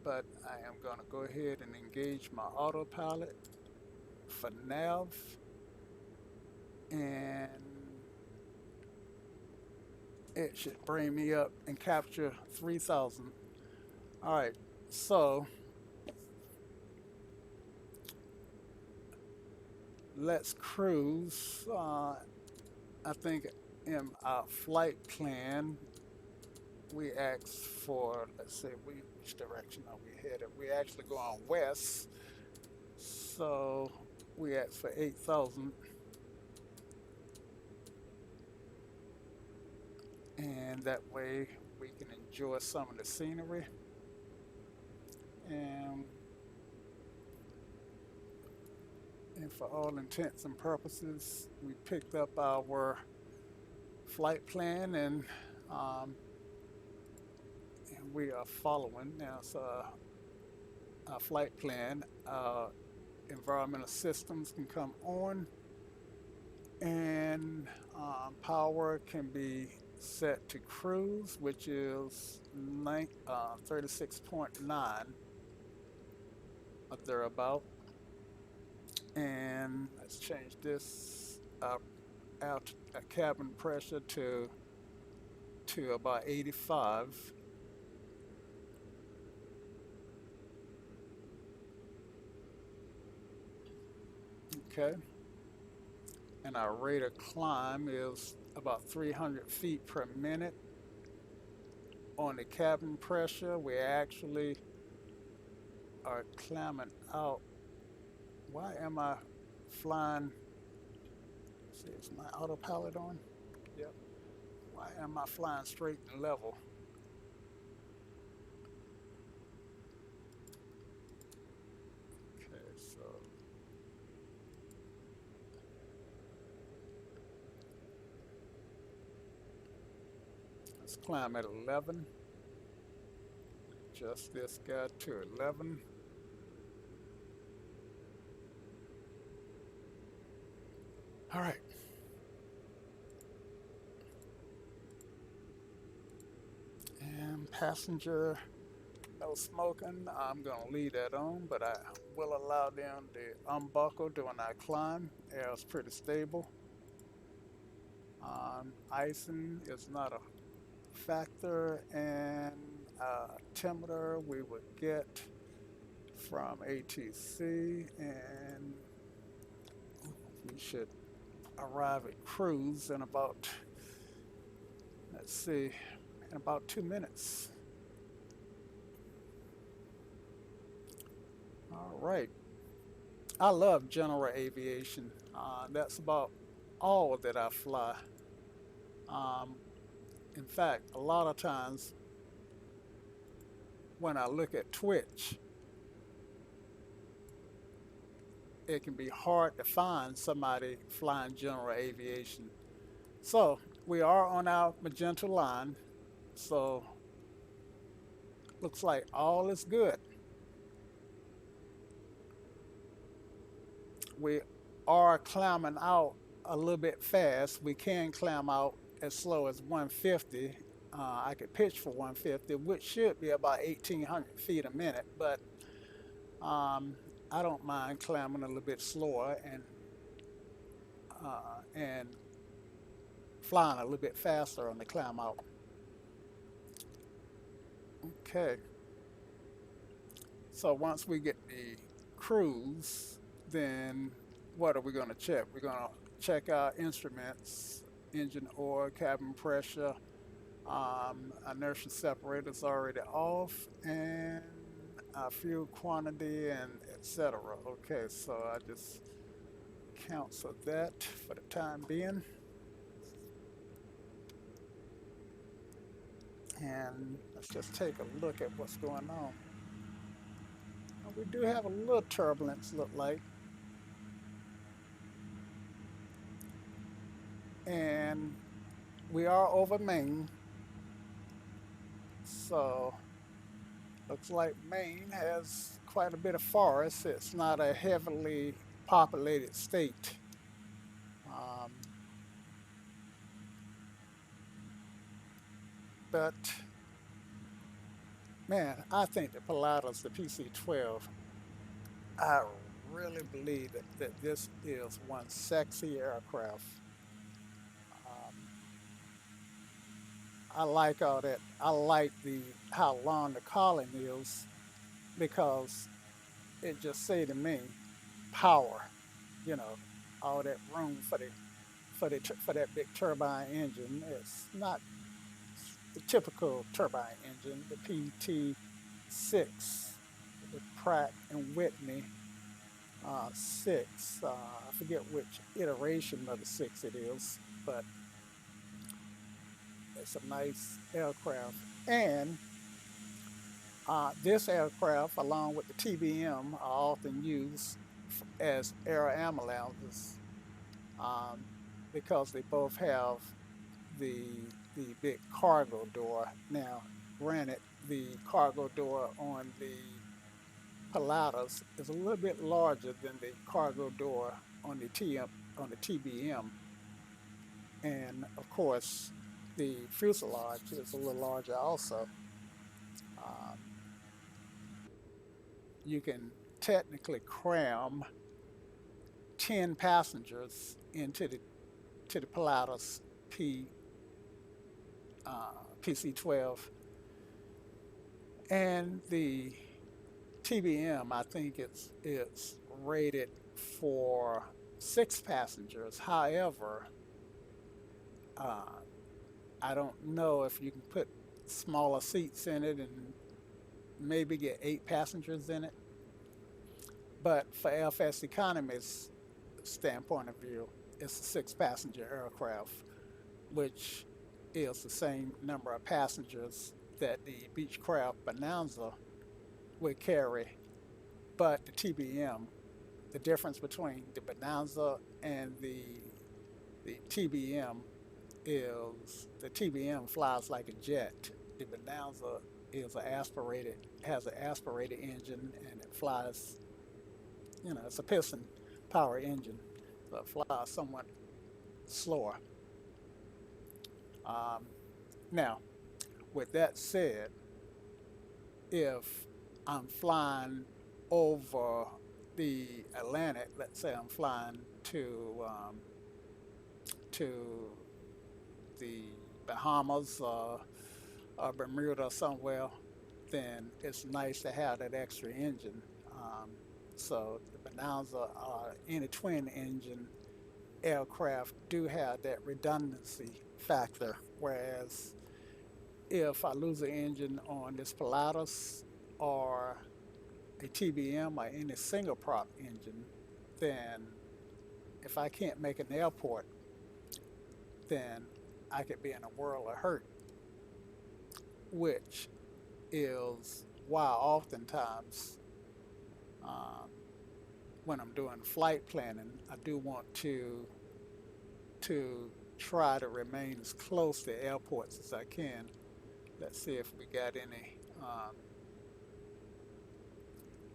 Speaker 1: but I am gonna go ahead and engage my autopilot for nav, and it should bring me up and capture 3,000. All right, so let's cruise. I think in our flight plan, we asked for, let's see, which direction are we headed? We actually go on west, so we asked for 8,000. And that way we can enjoy some of the scenery. And for all intents and purposes, we picked up our flight plan, and we are following. Now, so our flight plan, environmental systems can come on, and power can be set to cruise, which is 36.9 or thereabout. And let's change this cabin pressure to about 85. Okay, and our rate of climb is about 300 feet per minute. On the cabin pressure, we actually are climbing out. Why am I flying? Let's see, is my autopilot on? Yep. Why am I flying straight and level? Okay, so let's climb at 11. Adjust this guy to 11. All right. And passenger, no smoking. I'm gonna leave that on, but I will allow them to unbuckle during our climb. Air is pretty stable. Icing is not a factor, and altimeter we would get from ATC, and we should arrive at cruise in about, let's see, in about 2 minutes. All right. I love general aviation. That's about all that I fly. In fact, a lot of times when I look at Twitch, it can be hard to find somebody flying general aviation. So we are on our magenta line. So looks like all is good. We are climbing out a little bit fast. We can climb out as slow as 150. I could pitch for 150, which should be about 1,800 feet a minute, but um, I don't mind climbing a little bit slower and flying a little bit faster on the climb out. Okay, so once we get the cruise, then what are we going to check? We're going to check our instruments, engine oil, cabin pressure, inertia separator's already off, and our fuel quantity, and etc. Okay, so I just cancel that for the time being. And let's just take a look at what's going on. We do have a little turbulence, look like. And we are over Maine. So looks like Maine has quite a bit of forest. It's not a heavily populated state. Um, but man, I think the Pilatus, the PC-12, I really believe that this is one sexy aircraft. Um, I like all that. I like the how long the collar is because it just say to me, power. You know, all that room for that big turbine engine. It's not the typical turbine engine, the PT6, the Pratt and Whitney 6. I forget which iteration of the 6 it is, but it's a nice aircraft. And this aircraft, along with the TBM, are often used as air ambulances um, because they both have the the big cargo door. Now, granted, the cargo door on the Pilatus is a little bit larger than the cargo door on the TBM, and of course, the fuselage is a little larger also. Um, you can technically cram 10 passengers into the Pilatus PC-12, and the TBM. I think it's rated for 6 passengers. However, uh, I don't know if you can put smaller seats in it and maybe get 8 passengers in it. But for FSEconomy's standpoint of view, it's a 6 passenger aircraft, which is the same number of passengers that the Beechcraft Bonanza would carry. But the TBM, the difference between the Bonanza and the TBM is the TBM flies like a jet. The Bonanza is has an aspirated engine, and it flies, it's a piston power engine, so it flies somewhat slower. Um, Now, with that said, if I'm flying over the Atlantic, let's say I'm flying to the Bahamas or Bermuda somewhere, then it's nice to have that extra engine. So the Bonanza or any twin engine aircraft do have that redundancy factor, whereas if I lose an engine on this Pilatus or a TBM or any single prop engine, then if I can't make an airport, then I could be in a world of hurt, which is why oftentimes um, when I'm doing flight planning, I do want to try to remain as close to airports as I can. Let's see if we got any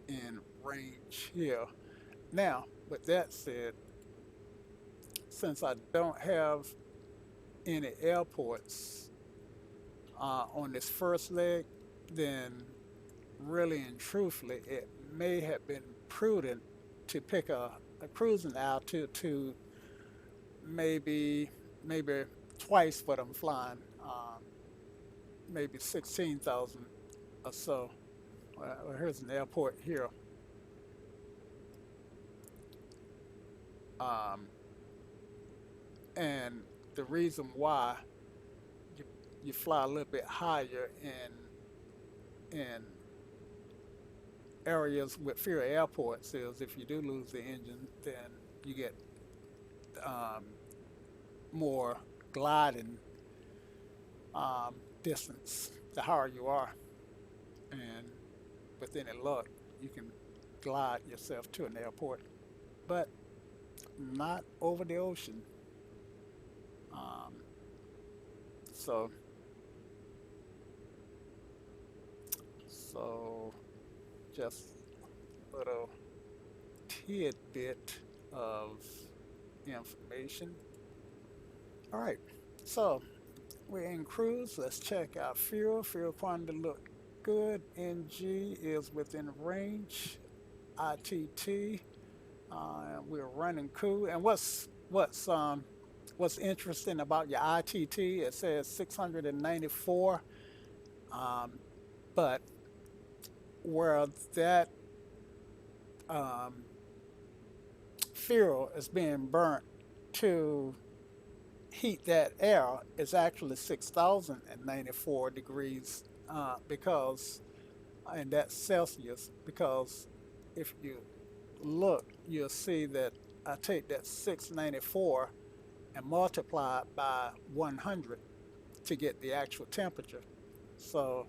Speaker 1: in range here. Now, with that said, since I don't have any airports on this first leg, then really and truthfully, it may have been prudent to pick a cruising altitude to maybe twice what I'm flying, maybe 16,000 or so. Well, here's an airport here. Um, and the reason why you, you fly a little bit higher in areas with fewer airports is if you do lose the engine, then you get um, more gliding distance the higher you are. And with any luck, you can glide yourself to an airport, but not over the ocean. Um, so, so just a little tidbit of information. All right, so we're in cruise. Let's check out fuel. Fuel quantity look good. NG is within range. ITT, we're running cool. And what's interesting about your ITT? It says 694, um, but where that um, fuel is being burnt to heat that air is actually 6,094 degrees because, and that's Celsius, because if you look, you'll see that I take that 694 and multiply it by 100 to get the actual temperature. So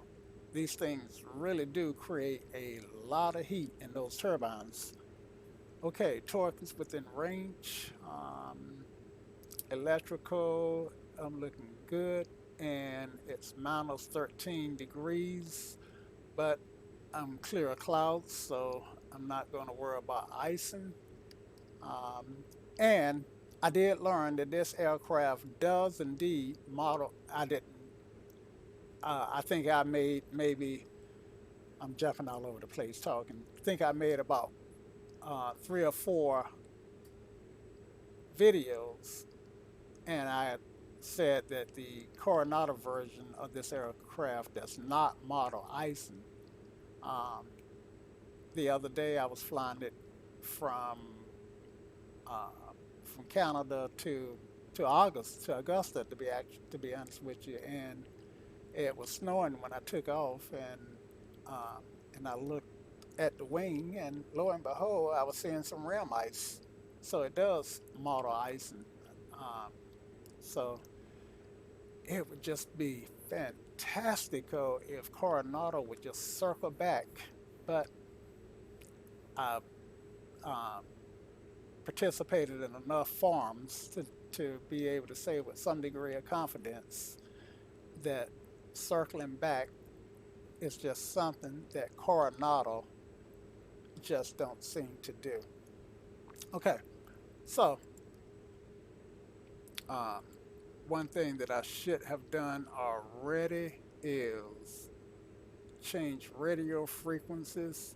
Speaker 1: these things really do create a lot of heat in those turbines. Okay, torque is within range. Electrical, I'm looking good, and it's minus 13 degrees, but I'm clear of clouds, so I'm not going to worry about icing. Um, and I did learn that this aircraft does indeed model. I didn't. I think I made maybe. I'm jumping all over the place talking. I think I made about 3 or 4 videos, and I said that the Coronado version of this aircraft does not model icing. Um, the other day I was flying it from uh, from Canada to Augusta to be honest with you, and it was snowing when I took off, um, and I looked at the wing, and lo and behold, I was seeing some rim ice. So it does model icing. Um, so it would just be fantastical if Coronado would just circle back, but I um, participated in enough farms to be able to say with some degree of confidence that circling back is just something that Coronado just don't seem to do. Okay, so um, one thing that I should have done already is change radio frequencies.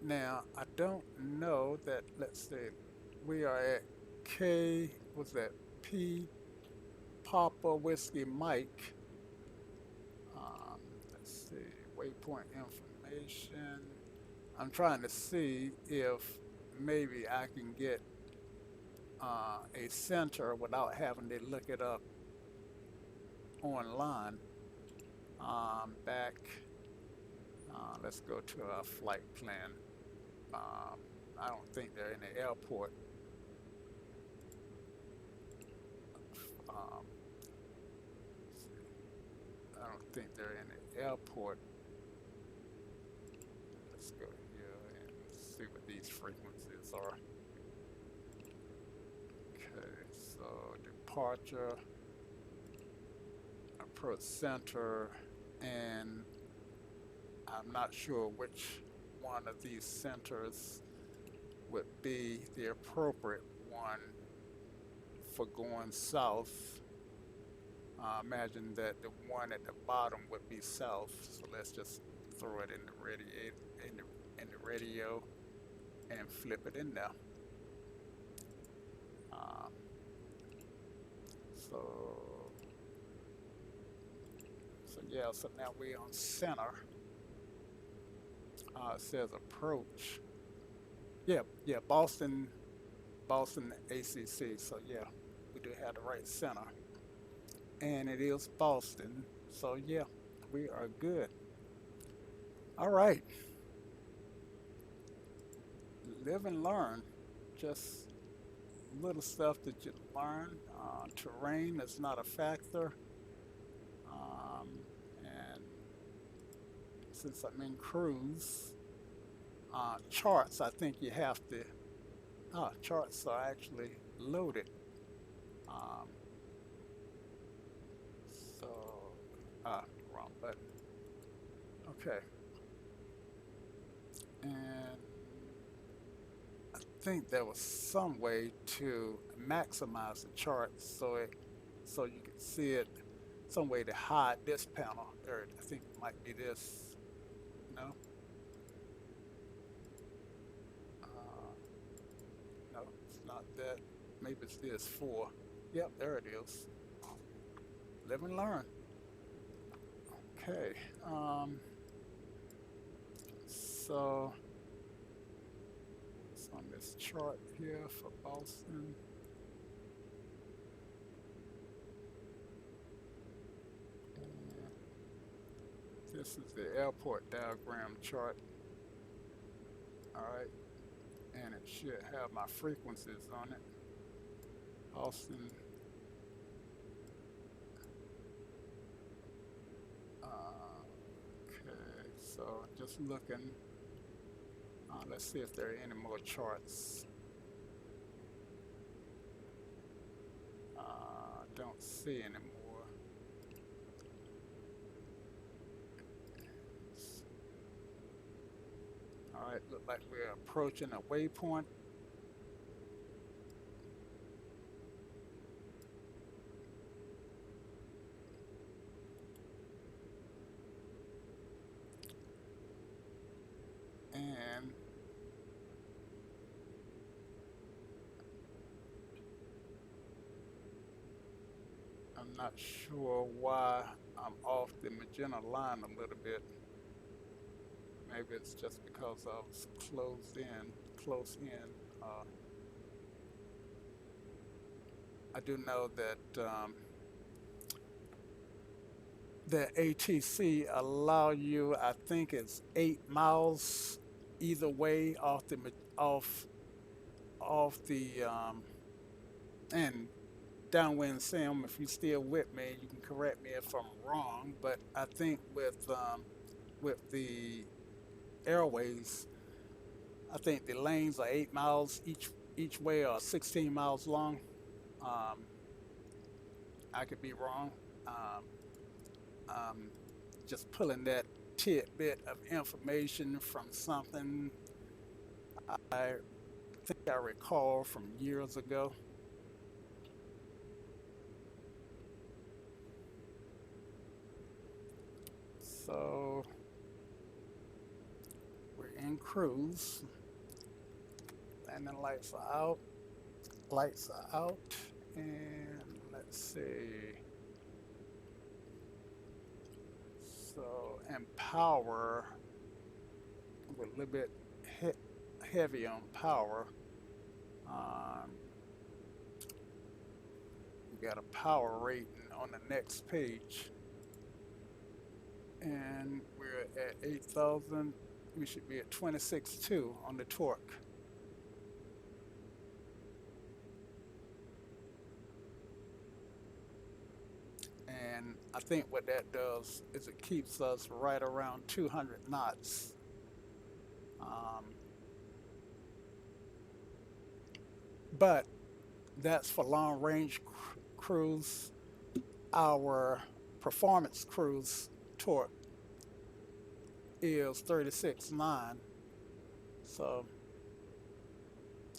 Speaker 1: Now, I don't know that, let's see, we are at was that P Papa Whiskey Mike. Let's see, waypoint information. I'm trying to see if maybe I can get a center without having to look it up online. Back, let's go to our flight plan. I don't think they're in the airport. Um, I don't think they're in the airport let's go here and see what these frequencies are. Okay, so departure, approach center, and I'm not sure which one of these centers would be the appropriate one for going south. Imagine that the one at the bottom would be south, so let's just throw it in the radio and flip it in there. Um, so yeah, so now we're on center. It says approach. Yeah, Boston ACC. So yeah, we do have the right center, and it is Boston. So yeah, we are good. All right, live and learn. Just little stuff that you learn. Terrain is not a factor, um, and since I'm in cruise, charts, I think you have to. Charts are actually loaded. Um, so, wrong button. Okay, and I think there was some way to maximize the chart so you can see it. Some way to hide this panel. Or I think it might be this. No, uh, no, it's not that. Maybe it's this 4. Yep, there it is. Live and learn. Okay. So it's on this chart here for Boston. And this is the airport diagram chart. All right. And it should have my frequencies on it. Boston. Okay, so just looking. Let's see if there are any more charts. Don't see any more. All right, look like we're approaching a waypoint. And I'm not sure why I'm off the magenta line a little bit. Maybe it's just because I was close in. I do know that the ATC allow you, I think it's 8 miles either way off the and downwind Sam, if you're still with me, you can correct me if I'm wrong, but I think with the airways, I think the lanes are 8 miles each way or 16 miles long. Um, I could be wrong. Um, just pulling that tidbit of information from something I think I recall from years ago. So we're in cruise. Landing lights are out. Lights are out. And let's see. So, and power, we're a little bit heavy on power. Um, we got a power rating on the next page. And we're at 8,000. We should be at 26.2 on the torque. And I think what that does is it keeps us right around 200 knots. but that's for long range cruise. Our performance cruise torque is 36.9. So,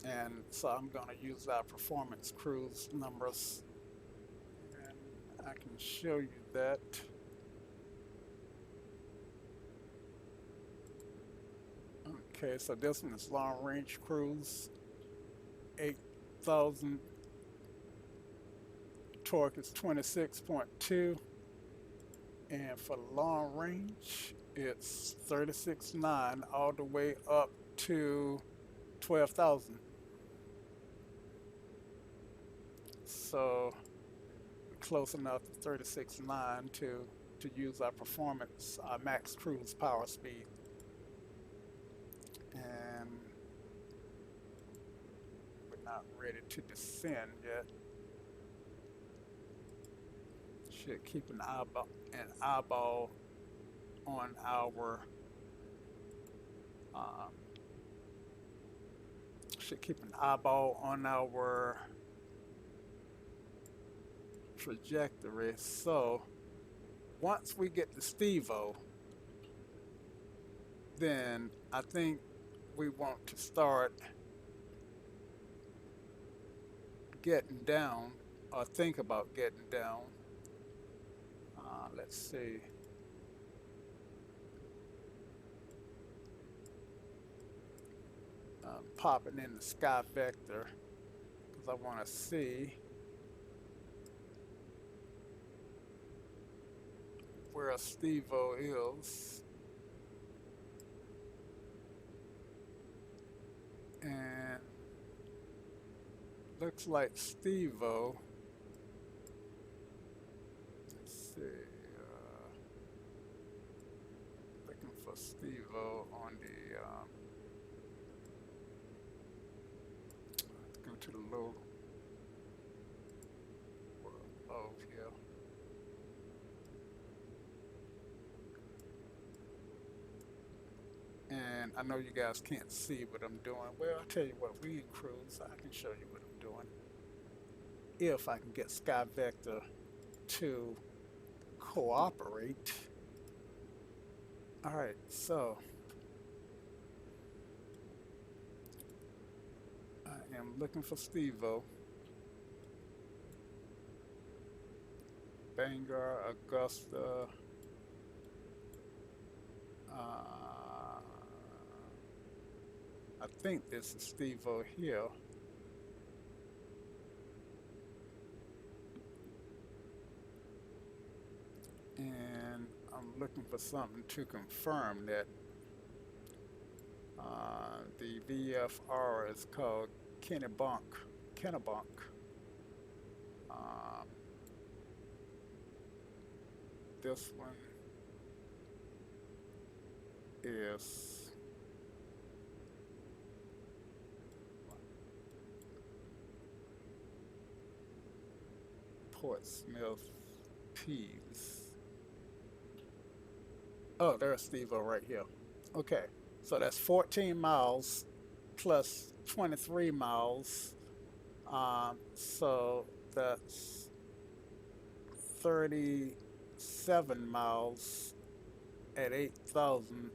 Speaker 1: and so I'm going to use our performance cruise numbers, and I can show you that. Okay, so this one is long range cruise, 8,000, torque is 26.2, and for long range it's 36.9 all the way up to 12,000. So close enough to 36.9 to use our performance, our max cruise power speed. And we're not ready to descend yet. Should keep an eyeball on our trajectory. So once we get to Steve-O, then I think we want to start getting down, or think about getting down. Let's see. Popping in the sky vector because I want to see where Steve-O is. And looks like Steve-O. Let's see. Looking for Steve-O on the. Let's go to the low of here. And I know you guys can't see what I'm doing. Well, I'll tell you what, we in cruise, I can show you what I'm doing. If I can get Sky Vector to cooperate. All right, so I am looking for Steve-O. Bangor, Augusta. I think this is Steve-O here. And I'm looking for something to confirm that the VFR is called Kennebunk. This one is Portsmouth Peas. Oh, there's Steve-O right here. Okay, so that's 14 miles plus 23 miles. So that's 37 miles at 8,000.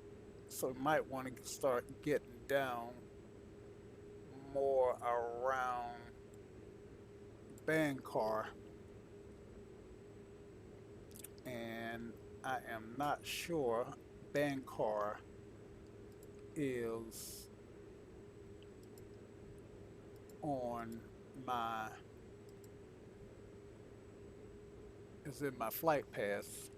Speaker 1: So we might want to start getting down more around Bangor. And I am not sure Bangor is on my in my flight path.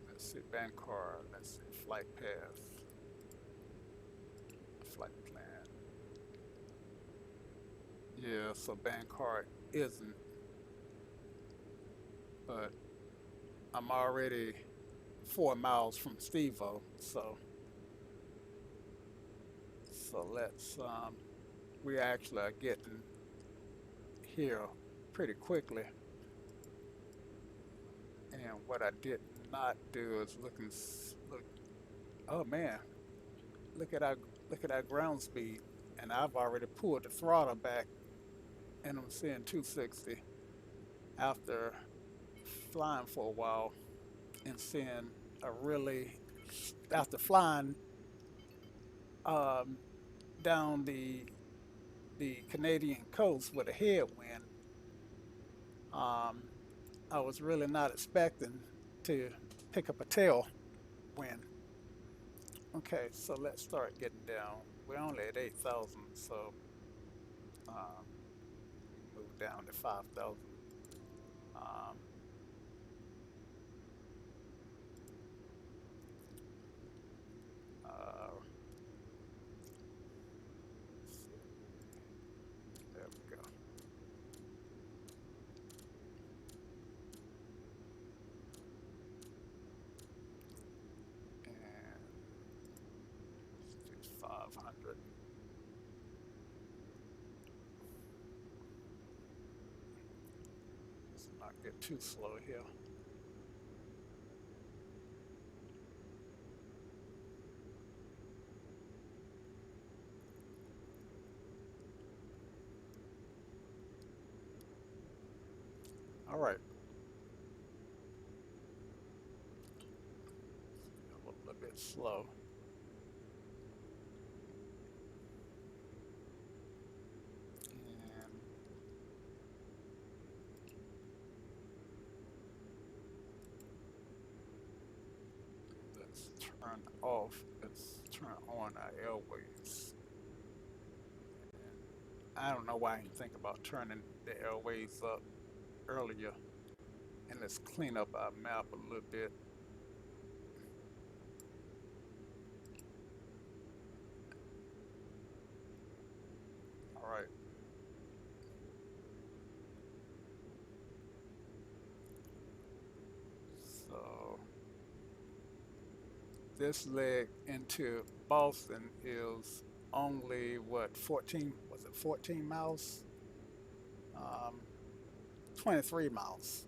Speaker 1: Let's see, Bangor, let's see, flight path, flight plan. Yeah, so Bangor isn't, but I'm already 4 miles from Steve-O, so let's we actually are getting here pretty quickly. And what I did not do is look. Oh man, look at look at that ground speed, and I've already pulled the throttle back, and I'm seeing 260 after flying for a while and seeing a really after flying um, down the Canadian coast with a headwind. Um, I was really not expecting to pick up a tailwind. Okay, so let's start getting down. We're only at 8,000, so um, move down to 5,000. Um, uh, there we go. And let's do 500. Let's not get too slow here. All right. A little bit slow. And let's turn off, let's turn on our airways. And I don't know why I didn't think about turning the airways up earlier. And let's clean up our map a little bit. All right. So this leg into Boston is only what, 14, was it 14 miles? Um, 23 miles.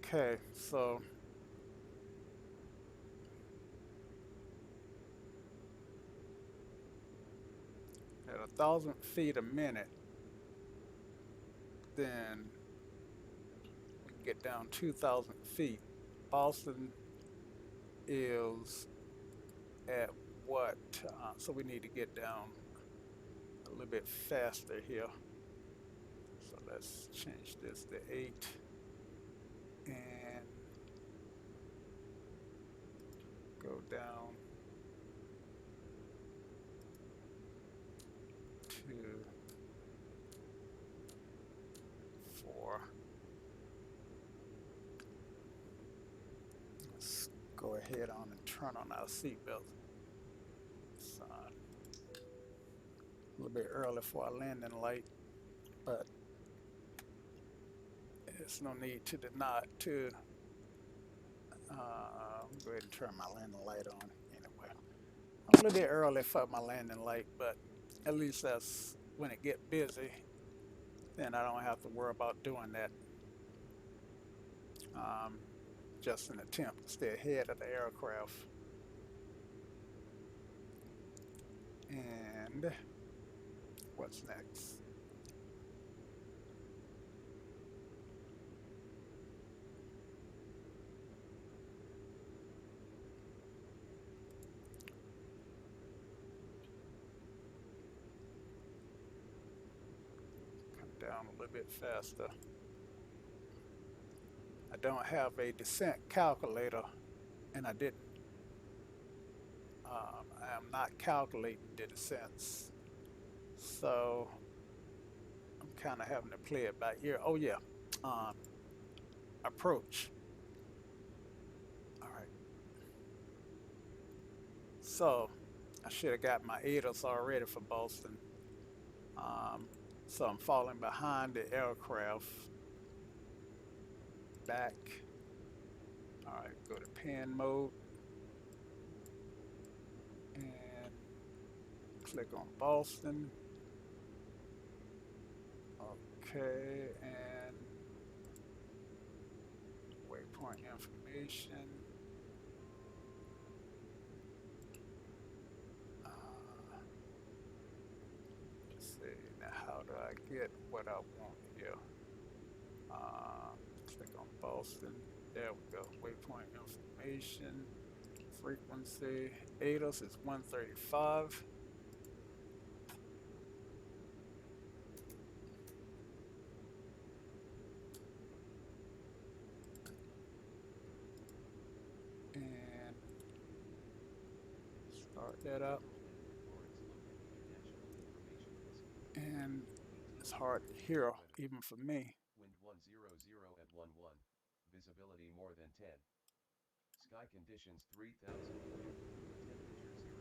Speaker 1: Okay, so at 1,000 feet a minute, then we can get down 2,000 feet. Boston is at what? So we need to get down a little bit faster here. So let's change this to 8 and go down to 4. Let's go ahead on and turn on our seatbelt. It's a little bit early for our landing light, but there's no need to deny it to go ahead and turn my landing light on anyway. A little bit early for my landing light, but at least that's when it get busy, then I don't have to worry about doing that. Um, just an attempt to stay ahead of the aircraft. And what's next? Come down a little bit faster. I don't have a descent calculator, and I didn't. I am not calculating the descents, so I'm kind of having to play it by ear. Oh yeah, um, approach. All right. So I should have got my ADAS already for Boston. Um, so I'm falling behind the aircraft. Back. All right, go to pan mode and click on Boston. Okay, and waypoint information. get what I want here. Click on Boston. There we go. Waypoint information, frequency. ATOS is 135. And start that up. And it's hard to hear, even for me.
Speaker 2: Wind 100 at 11. Visibility more than 10. Sky conditions 3000. Temperature 0.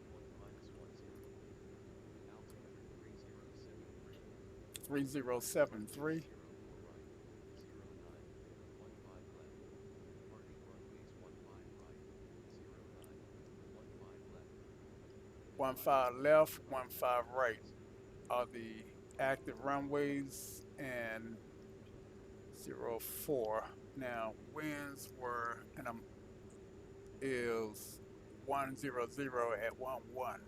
Speaker 2: Wind -10. Altimeter 3073.
Speaker 1: 3073.
Speaker 2: 09. 15 left. Departing runways 15 right. 09. 15 left.
Speaker 1: 15 left, 15 right are the active runways, and 04. Now winds were, and is 100 at 11,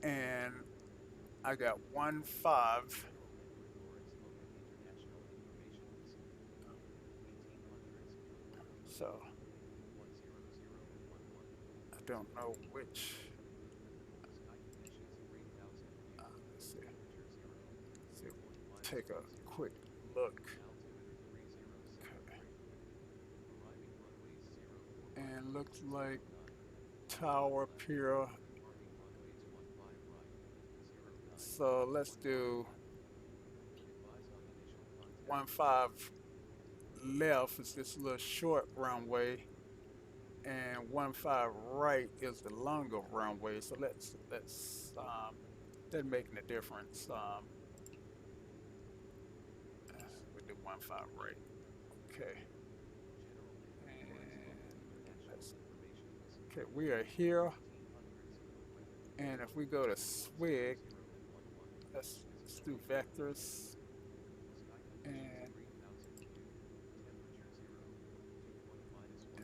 Speaker 1: and I got 15. So I don't know which. Let's see. Take a quick look. Okay. And looks like Tower Pier. So let's do 15 left is this little short runway, and 15 right is the longer runway. So let's that making a difference. We do 15 right. Okay. Okay, we are here, and if we go to SWIG, let's do vectors, and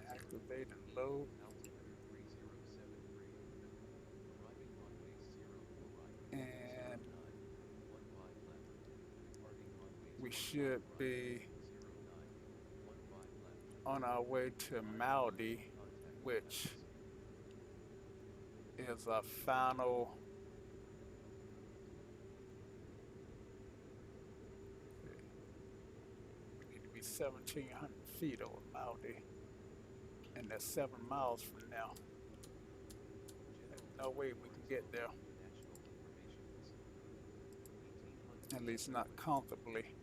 Speaker 1: activate and load. And we should be on our way to Maui, which is our final. We need to be 1,700 feet over Maui, and that's 7 miles from now. There's no way we can get there, at least not comfortably.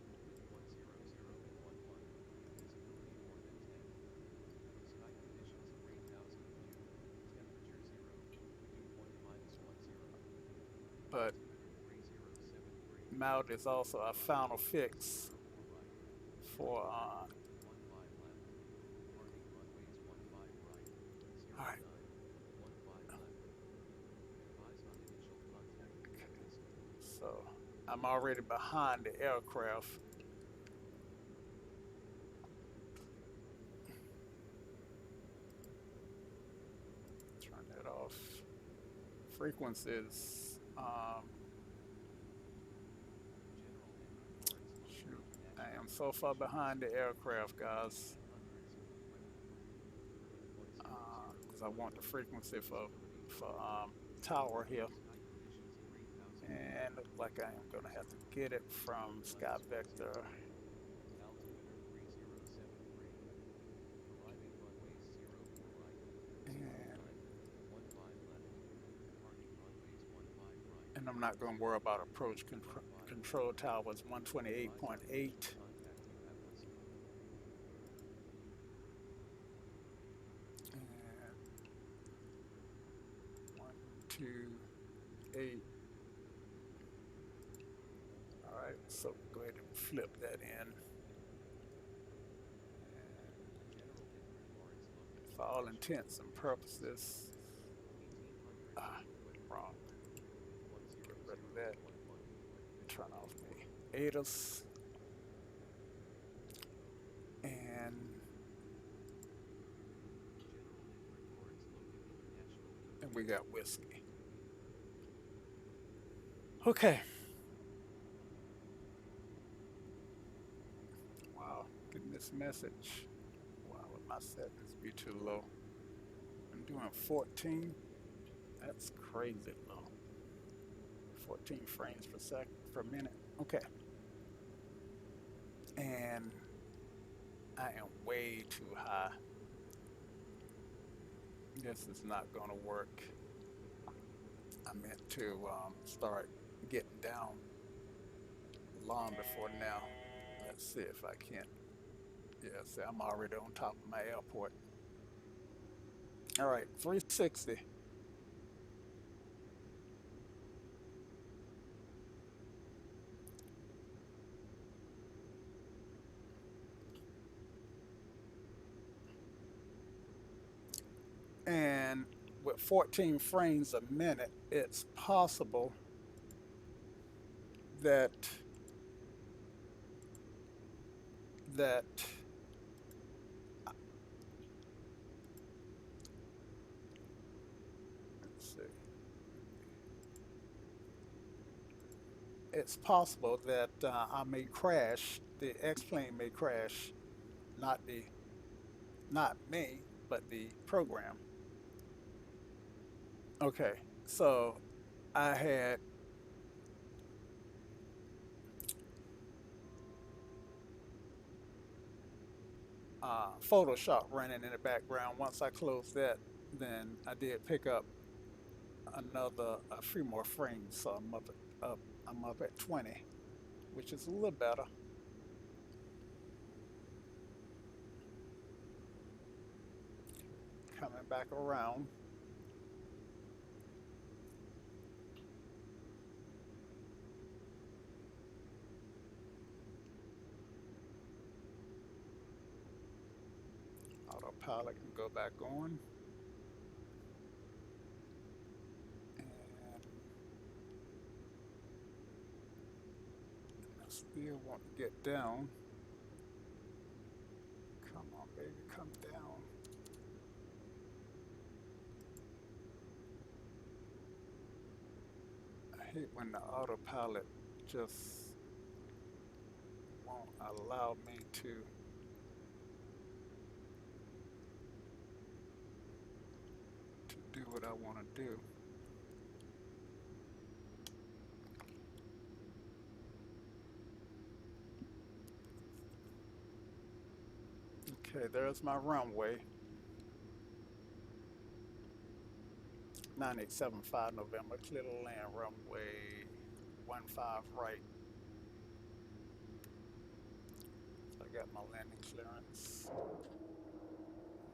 Speaker 1: But Maui is also our final fix for all right. Okay. So I'm already behind the aircraft. Turn that off. Frequencies. Shoot, I am so far behind the aircraft, guys. Because I want the frequency for tower here, and looks like I am gonna have to get it from Sky Vector. And I'm not going to worry about approach control towers 128.8. And 128. All right, so go ahead and flip that in. And for all intents and purposes, wrong. Get rid of that. Turn off the ATOS. And we got whiskey. Okay. this message. Why would my settings be too low? I'm doing 14. That's crazy low. 14 frames per second per minute. Okay. And I am way too high. This is not going to work. I meant to start getting down long before now. Let's see if I can. Yeah, see, I'm already on top of my airport. All right, 360. And with 14 frames a minute, it's possible that that let's see, it's possible that I may crash. The X-plane may crash, not the not me, but the program. Okay, so I had Photoshop running in the background. Once I closed that, then I did pick up a few more frames. So I'm up at 20, which is a little better. Coming back around. Autopilot can go back on. And I still want to get down. Come on, baby, come down. I hate when the autopilot just won't allow me to do what I want to do. Okay, there's my runway. 9875 November, clear to land, runway 15 right. So I got my landing clearance.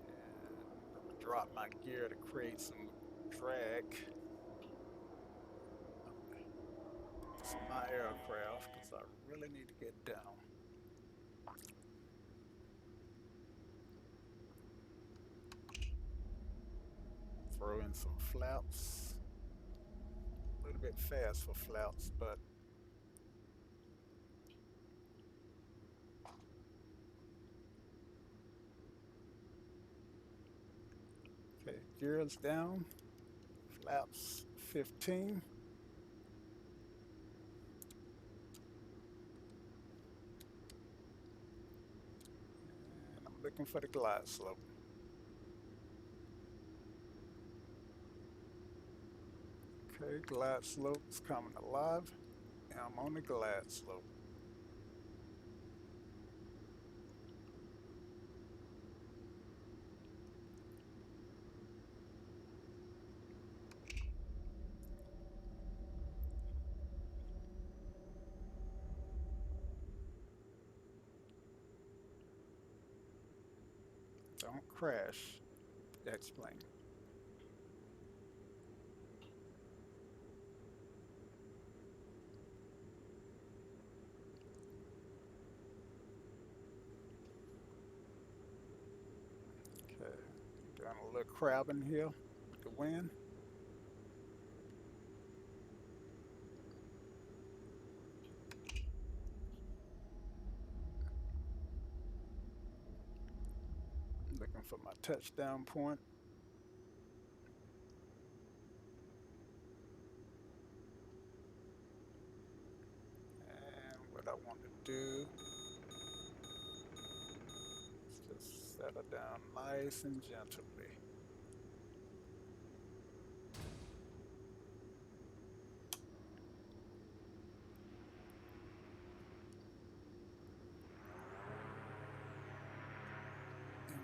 Speaker 1: And I'm gonna drop my gear to create some drag. It's my aircraft because I really need to get down. Throw in some flaps. A little bit fast for flaps, but okay, gears down, flaps 15. And I'm looking for the glide slope. Okay, glide slope is coming alive. And I'm on the glide slope. Don't crash. Explain. Okay, doing a little crabbing here with the wind. Looking for my touchdown point. And what I want to do, Settle down nice and gently.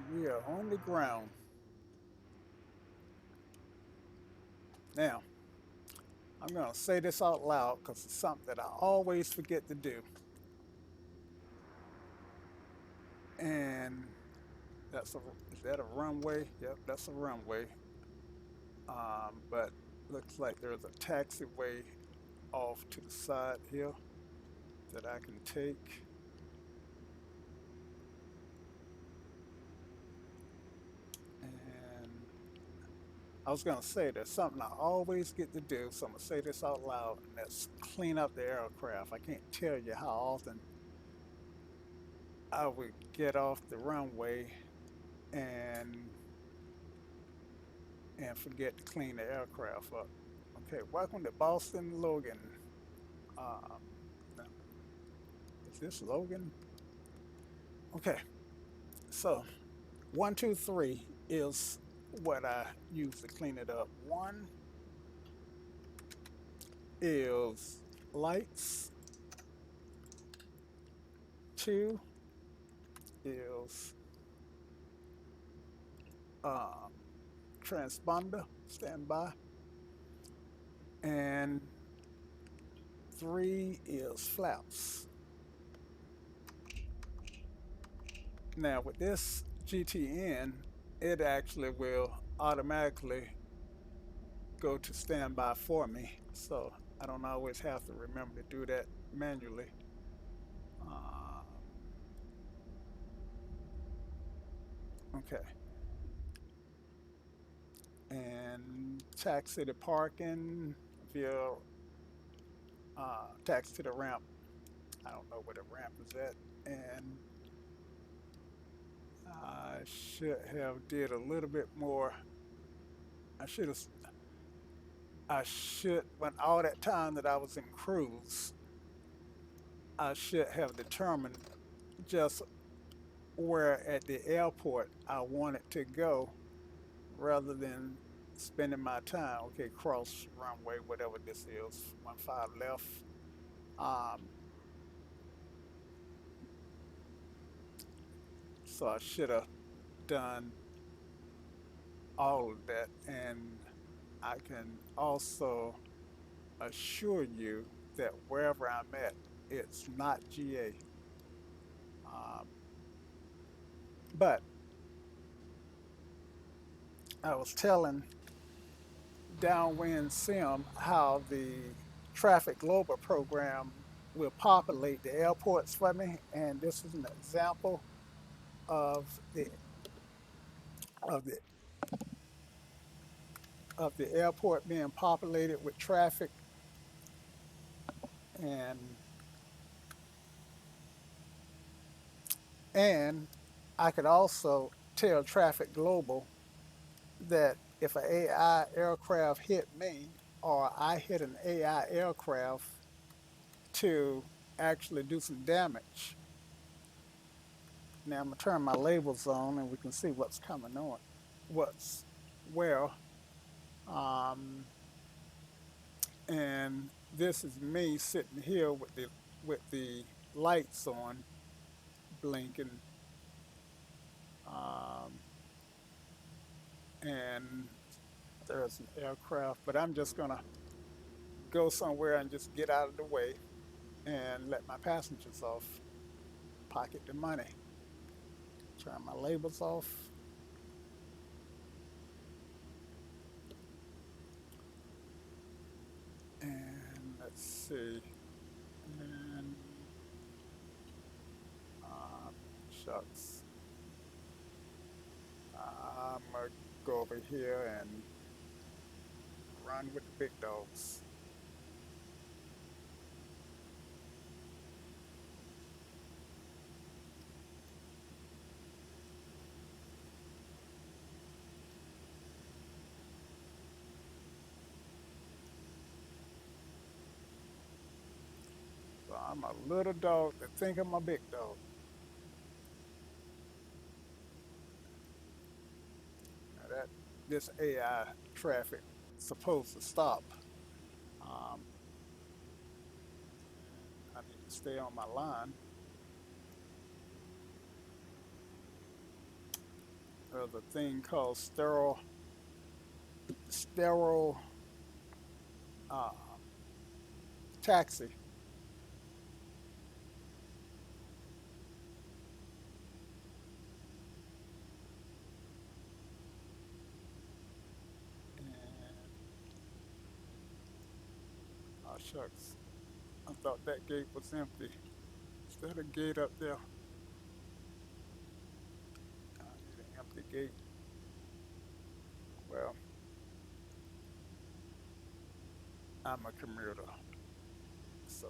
Speaker 1: And we are on the ground. Now, I'm going to say this out loud because it's something that I always forget to do. And that's a, is that a runway? Yep, that's a runway. But looks like there's a taxiway off to the side here that I can take. And I was gonna say there's something I always get to do, so I'm gonna say this out loud, and that's clean up the aircraft. I can't tell you how often I would get off the runway and forget to clean the aircraft up. Okay, welcome to Boston Logan. Um, is this Logan? Okay, so 1, 2, 3 is what I use to clean it up. One is lights. Two is um, transponder, standby. And three is flaps. Now with this GTN, it actually will automatically go to standby for me. So I don't always have to remember to do that manually. Um, okay. And taxi to parking via taxi to the ramp. I don't know where the ramp is at. And I should have did a little bit more. I should have. I should, when all that time that I was in cruise, I should have determined just where at the airport I wanted to go rather than spending my time. Okay, cross runway, whatever this is, 15 left. Um, so I should have done all of that, and I can also assure you that wherever I'm at, it's not GA. Um, but I was telling Downwind Sim how the Traffic Global program will populate the airports for me, and this is an example of the of the of the airport being populated with traffic, and and I could also tell Traffic Global that if an AI aircraft hit me or I hit an AI aircraft to actually do some damage. Now I'm gonna turn my labels on and we can see what's coming on, what's where. Um, and this is me sitting here with the lights on, blinking, um, and there's an aircraft. But I'm just gonna go somewhere and just get out of the way and let my passengers off, pocket the money. Turn my labels off, and let's see. And um, shucks. I'm gonna go over here and run with the big dogs. So I'm a little dog that think I'm a big dog. that this AI traffic is supposed to stop. Um, I need to stay on my line. There's a thing called sterile uh, taxi, and oh shucks, I thought that gate was empty. Is that a gate up there? I need an empty gate. Well, I'm a commuter, so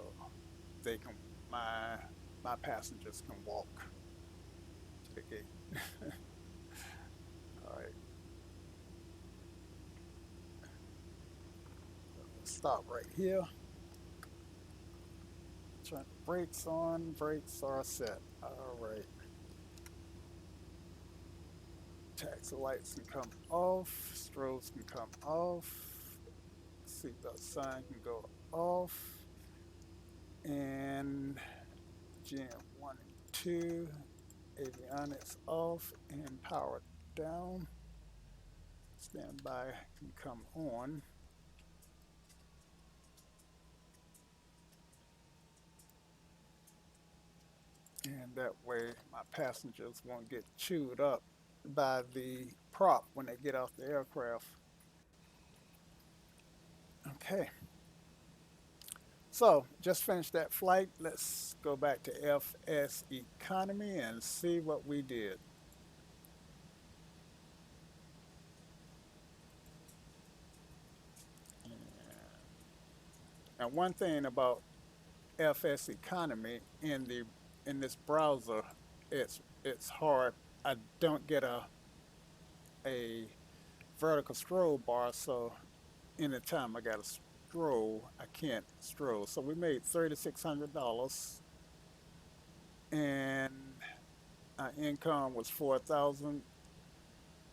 Speaker 1: they can my my passengers can walk to the gate. All right, stop right here. Turn the brakes on. Brakes are set. All right. Taxi lights can come off. Strobes can come off. Seatbelt sign can go off. And GM 1 and 2. Avionics off and power down. Standby can come on. And that way my passengers won't get chewed up by the prop when they get off the aircraft. Okay, so just finished that flight. Let's go back to FS Economy and see what we did. And one thing about FS Economy in this browser, it's hard. I don't get a vertical scroll bar, so anytime I got to scroll, I can't scroll. So we made $3,600, and our income was 4,000.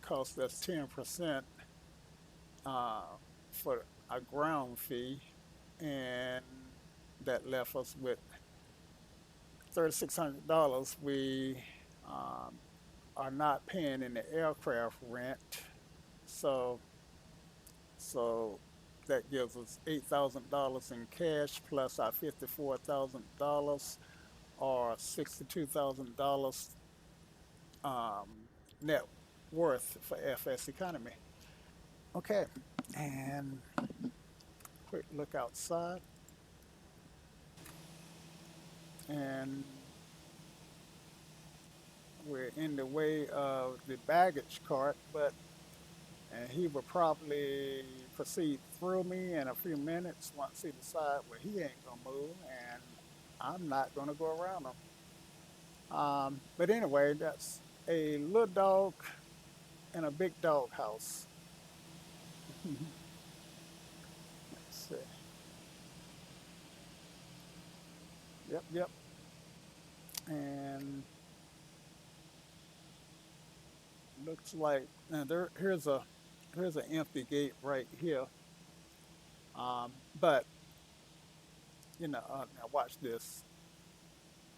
Speaker 1: Cost us 10% uh, for a ground fee, and that left us with $3,600. We um, are not paying in the aircraft rent, so so that gives us $8,000 in cash plus our $54,000 or $62,000 um, net worth for FS Economy. Okay, and quick look outside, and we're in the way of the baggage cart, but and he will probably proceed through me in a few minutes once he decides well he ain't gonna move, and I'm not gonna go around him. But anyway, that's a little dog in a big dog house. Let's see. Yep, yep. And looks like now here's an empty gate right here. But now watch this.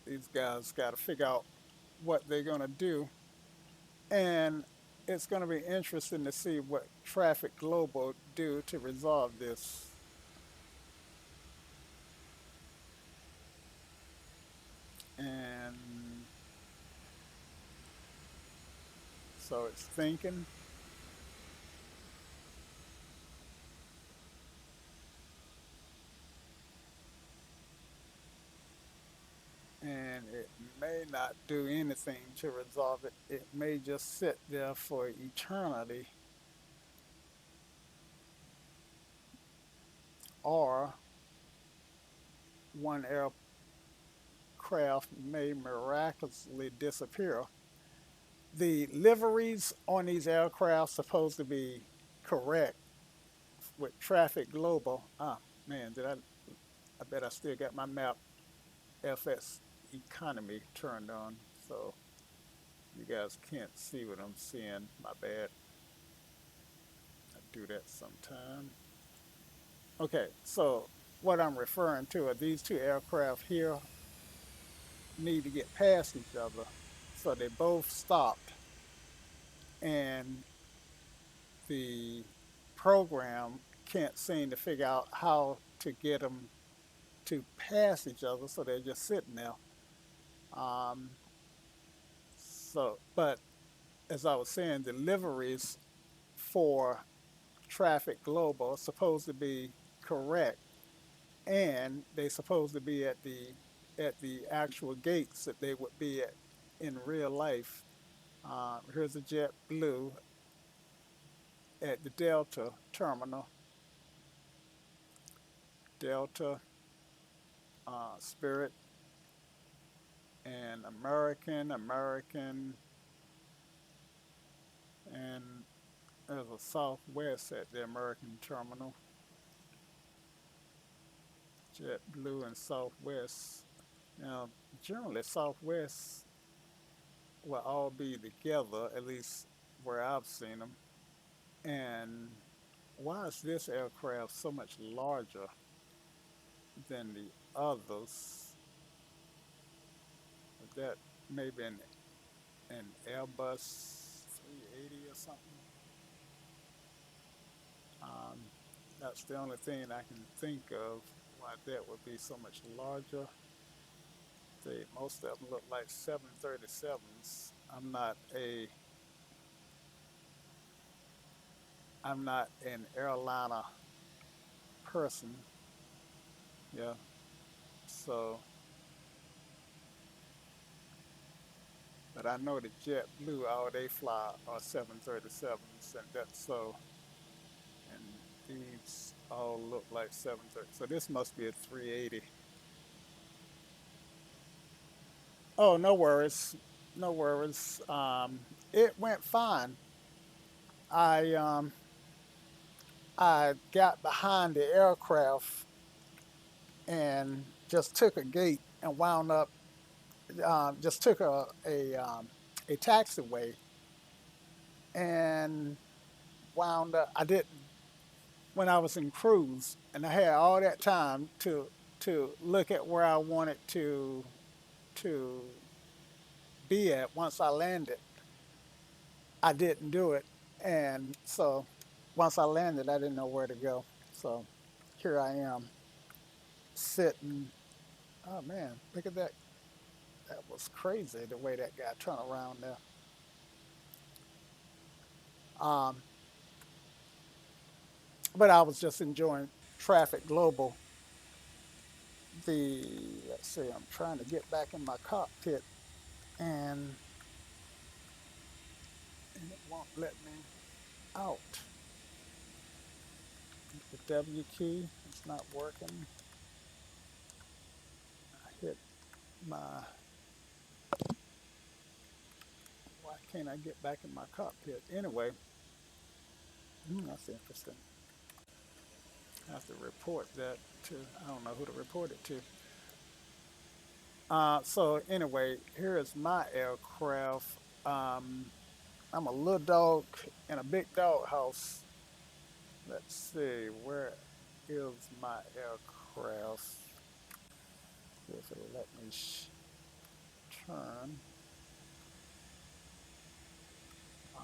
Speaker 1: These guys got to figure out what they're gonna do, and it's gonna be interesting to see what Traffic Global do to resolve this. And so it's thinking, and it may not do anything to resolve it. It may just sit there for eternity, or one aircraft may miraculously disappear. The liveries on these aircraft supposed to be correct with Traffic Global. Ah, man, did I bet I still got my map FS Economy turned on, so you guys can't see what I'm seeing. My bad. do that sometime. Okay, so what I'm referring to are these two aircraft here need to get past each other. So they both stopped, and the program can't seem to figure out how to get them to pass each other, so they're just sitting there. Um, but as I was saying, deliveries for Traffic Global are supposed to be correct, and they supposed to be at the actual gates that they would be at in real life. Here's a JetBlue at the Delta terminal, Delta, Spirit, and American, and there's a Southwest at the American terminal, JetBlue and Southwest. Now, generally, Southwest will all be together, at least where I've seen them. And why is this aircraft so much larger than the others? That maybe an Airbus 380 or something. Um, that's the only thing I can think of why that would be so much larger. Most of them look like 737s. I'm not an airliner person. Yeah. So, but I know that JetBlue, all they fly are 737s, and that's so. And these all look like 730. So this must be a 380. Oh, no worries. No worries. It went fine. I um, I got behind the aircraft and just took a gate and wound up. Just took a taxiway and wound up. I didn't when I was in cruise, and I had all that time to look at where I wanted to be at once I landed. I didn't do it, and so once I landed, I didn't know where to go. So here I am sitting. Oh man, look at that! That was crazy the way that guy turned around there. Um, but I was just enjoying Traffic Global. Let's see, I'm trying to get back in my cockpit, and, and it won't let me out. The W key is not working. I hit my. Why can't I get back in my cockpit? Anyway, that's interesting. I have to report that to. I don't know who to report it to. So anyway, here is my aircraft. Um, I'm a little dog in a big dog house. Let's see, where is my aircraft? See if it'll let me turn. Uh,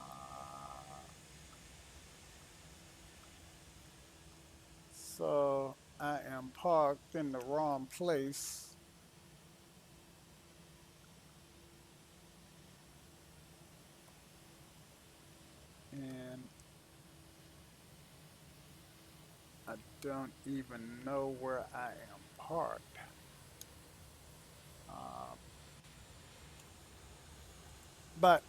Speaker 1: so I am parked in the wrong place, and I don't even know where I am parked. Um, but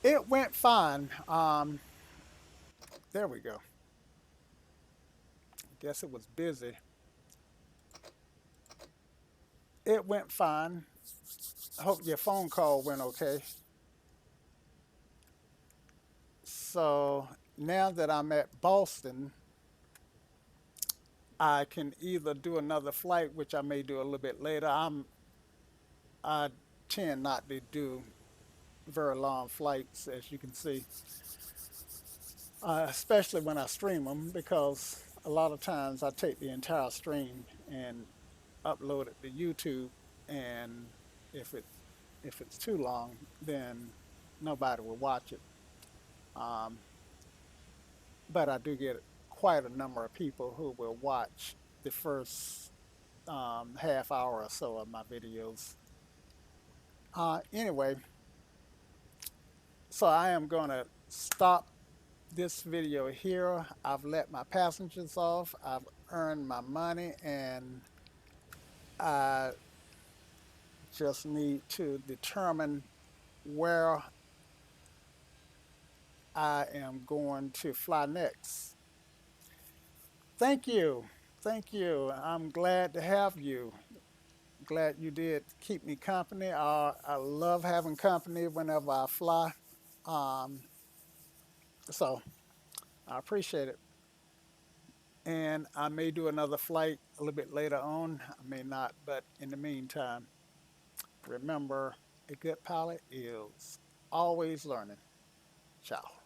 Speaker 1: it went fine. There we go. I guess it was busy. It went fine. I hope your phone call went okay. So now that I'm at Boston, I can either do another flight, which I may do a little bit later. I tend not to do very long flights, as you can see. especially when I stream them, because a lot of times I take the entire stream and upload it to YouTube, and if it if it's too long, then nobody will watch it. Um, but I do get quite a number of people who will watch the first half hour or so of my videos. Anyway, so I am going to stop this video here. I've let my passengers off. I've earned my money, and I just need to determine where I am going to fly next. Thank you. Thank you. I'm glad to have you. Glad you did keep me company. I love having company whenever I fly. Um, so I appreciate it. And I may do another flight a little bit later on. I may not, but in the meantime, remember, a good pilot is always learning. Ciao.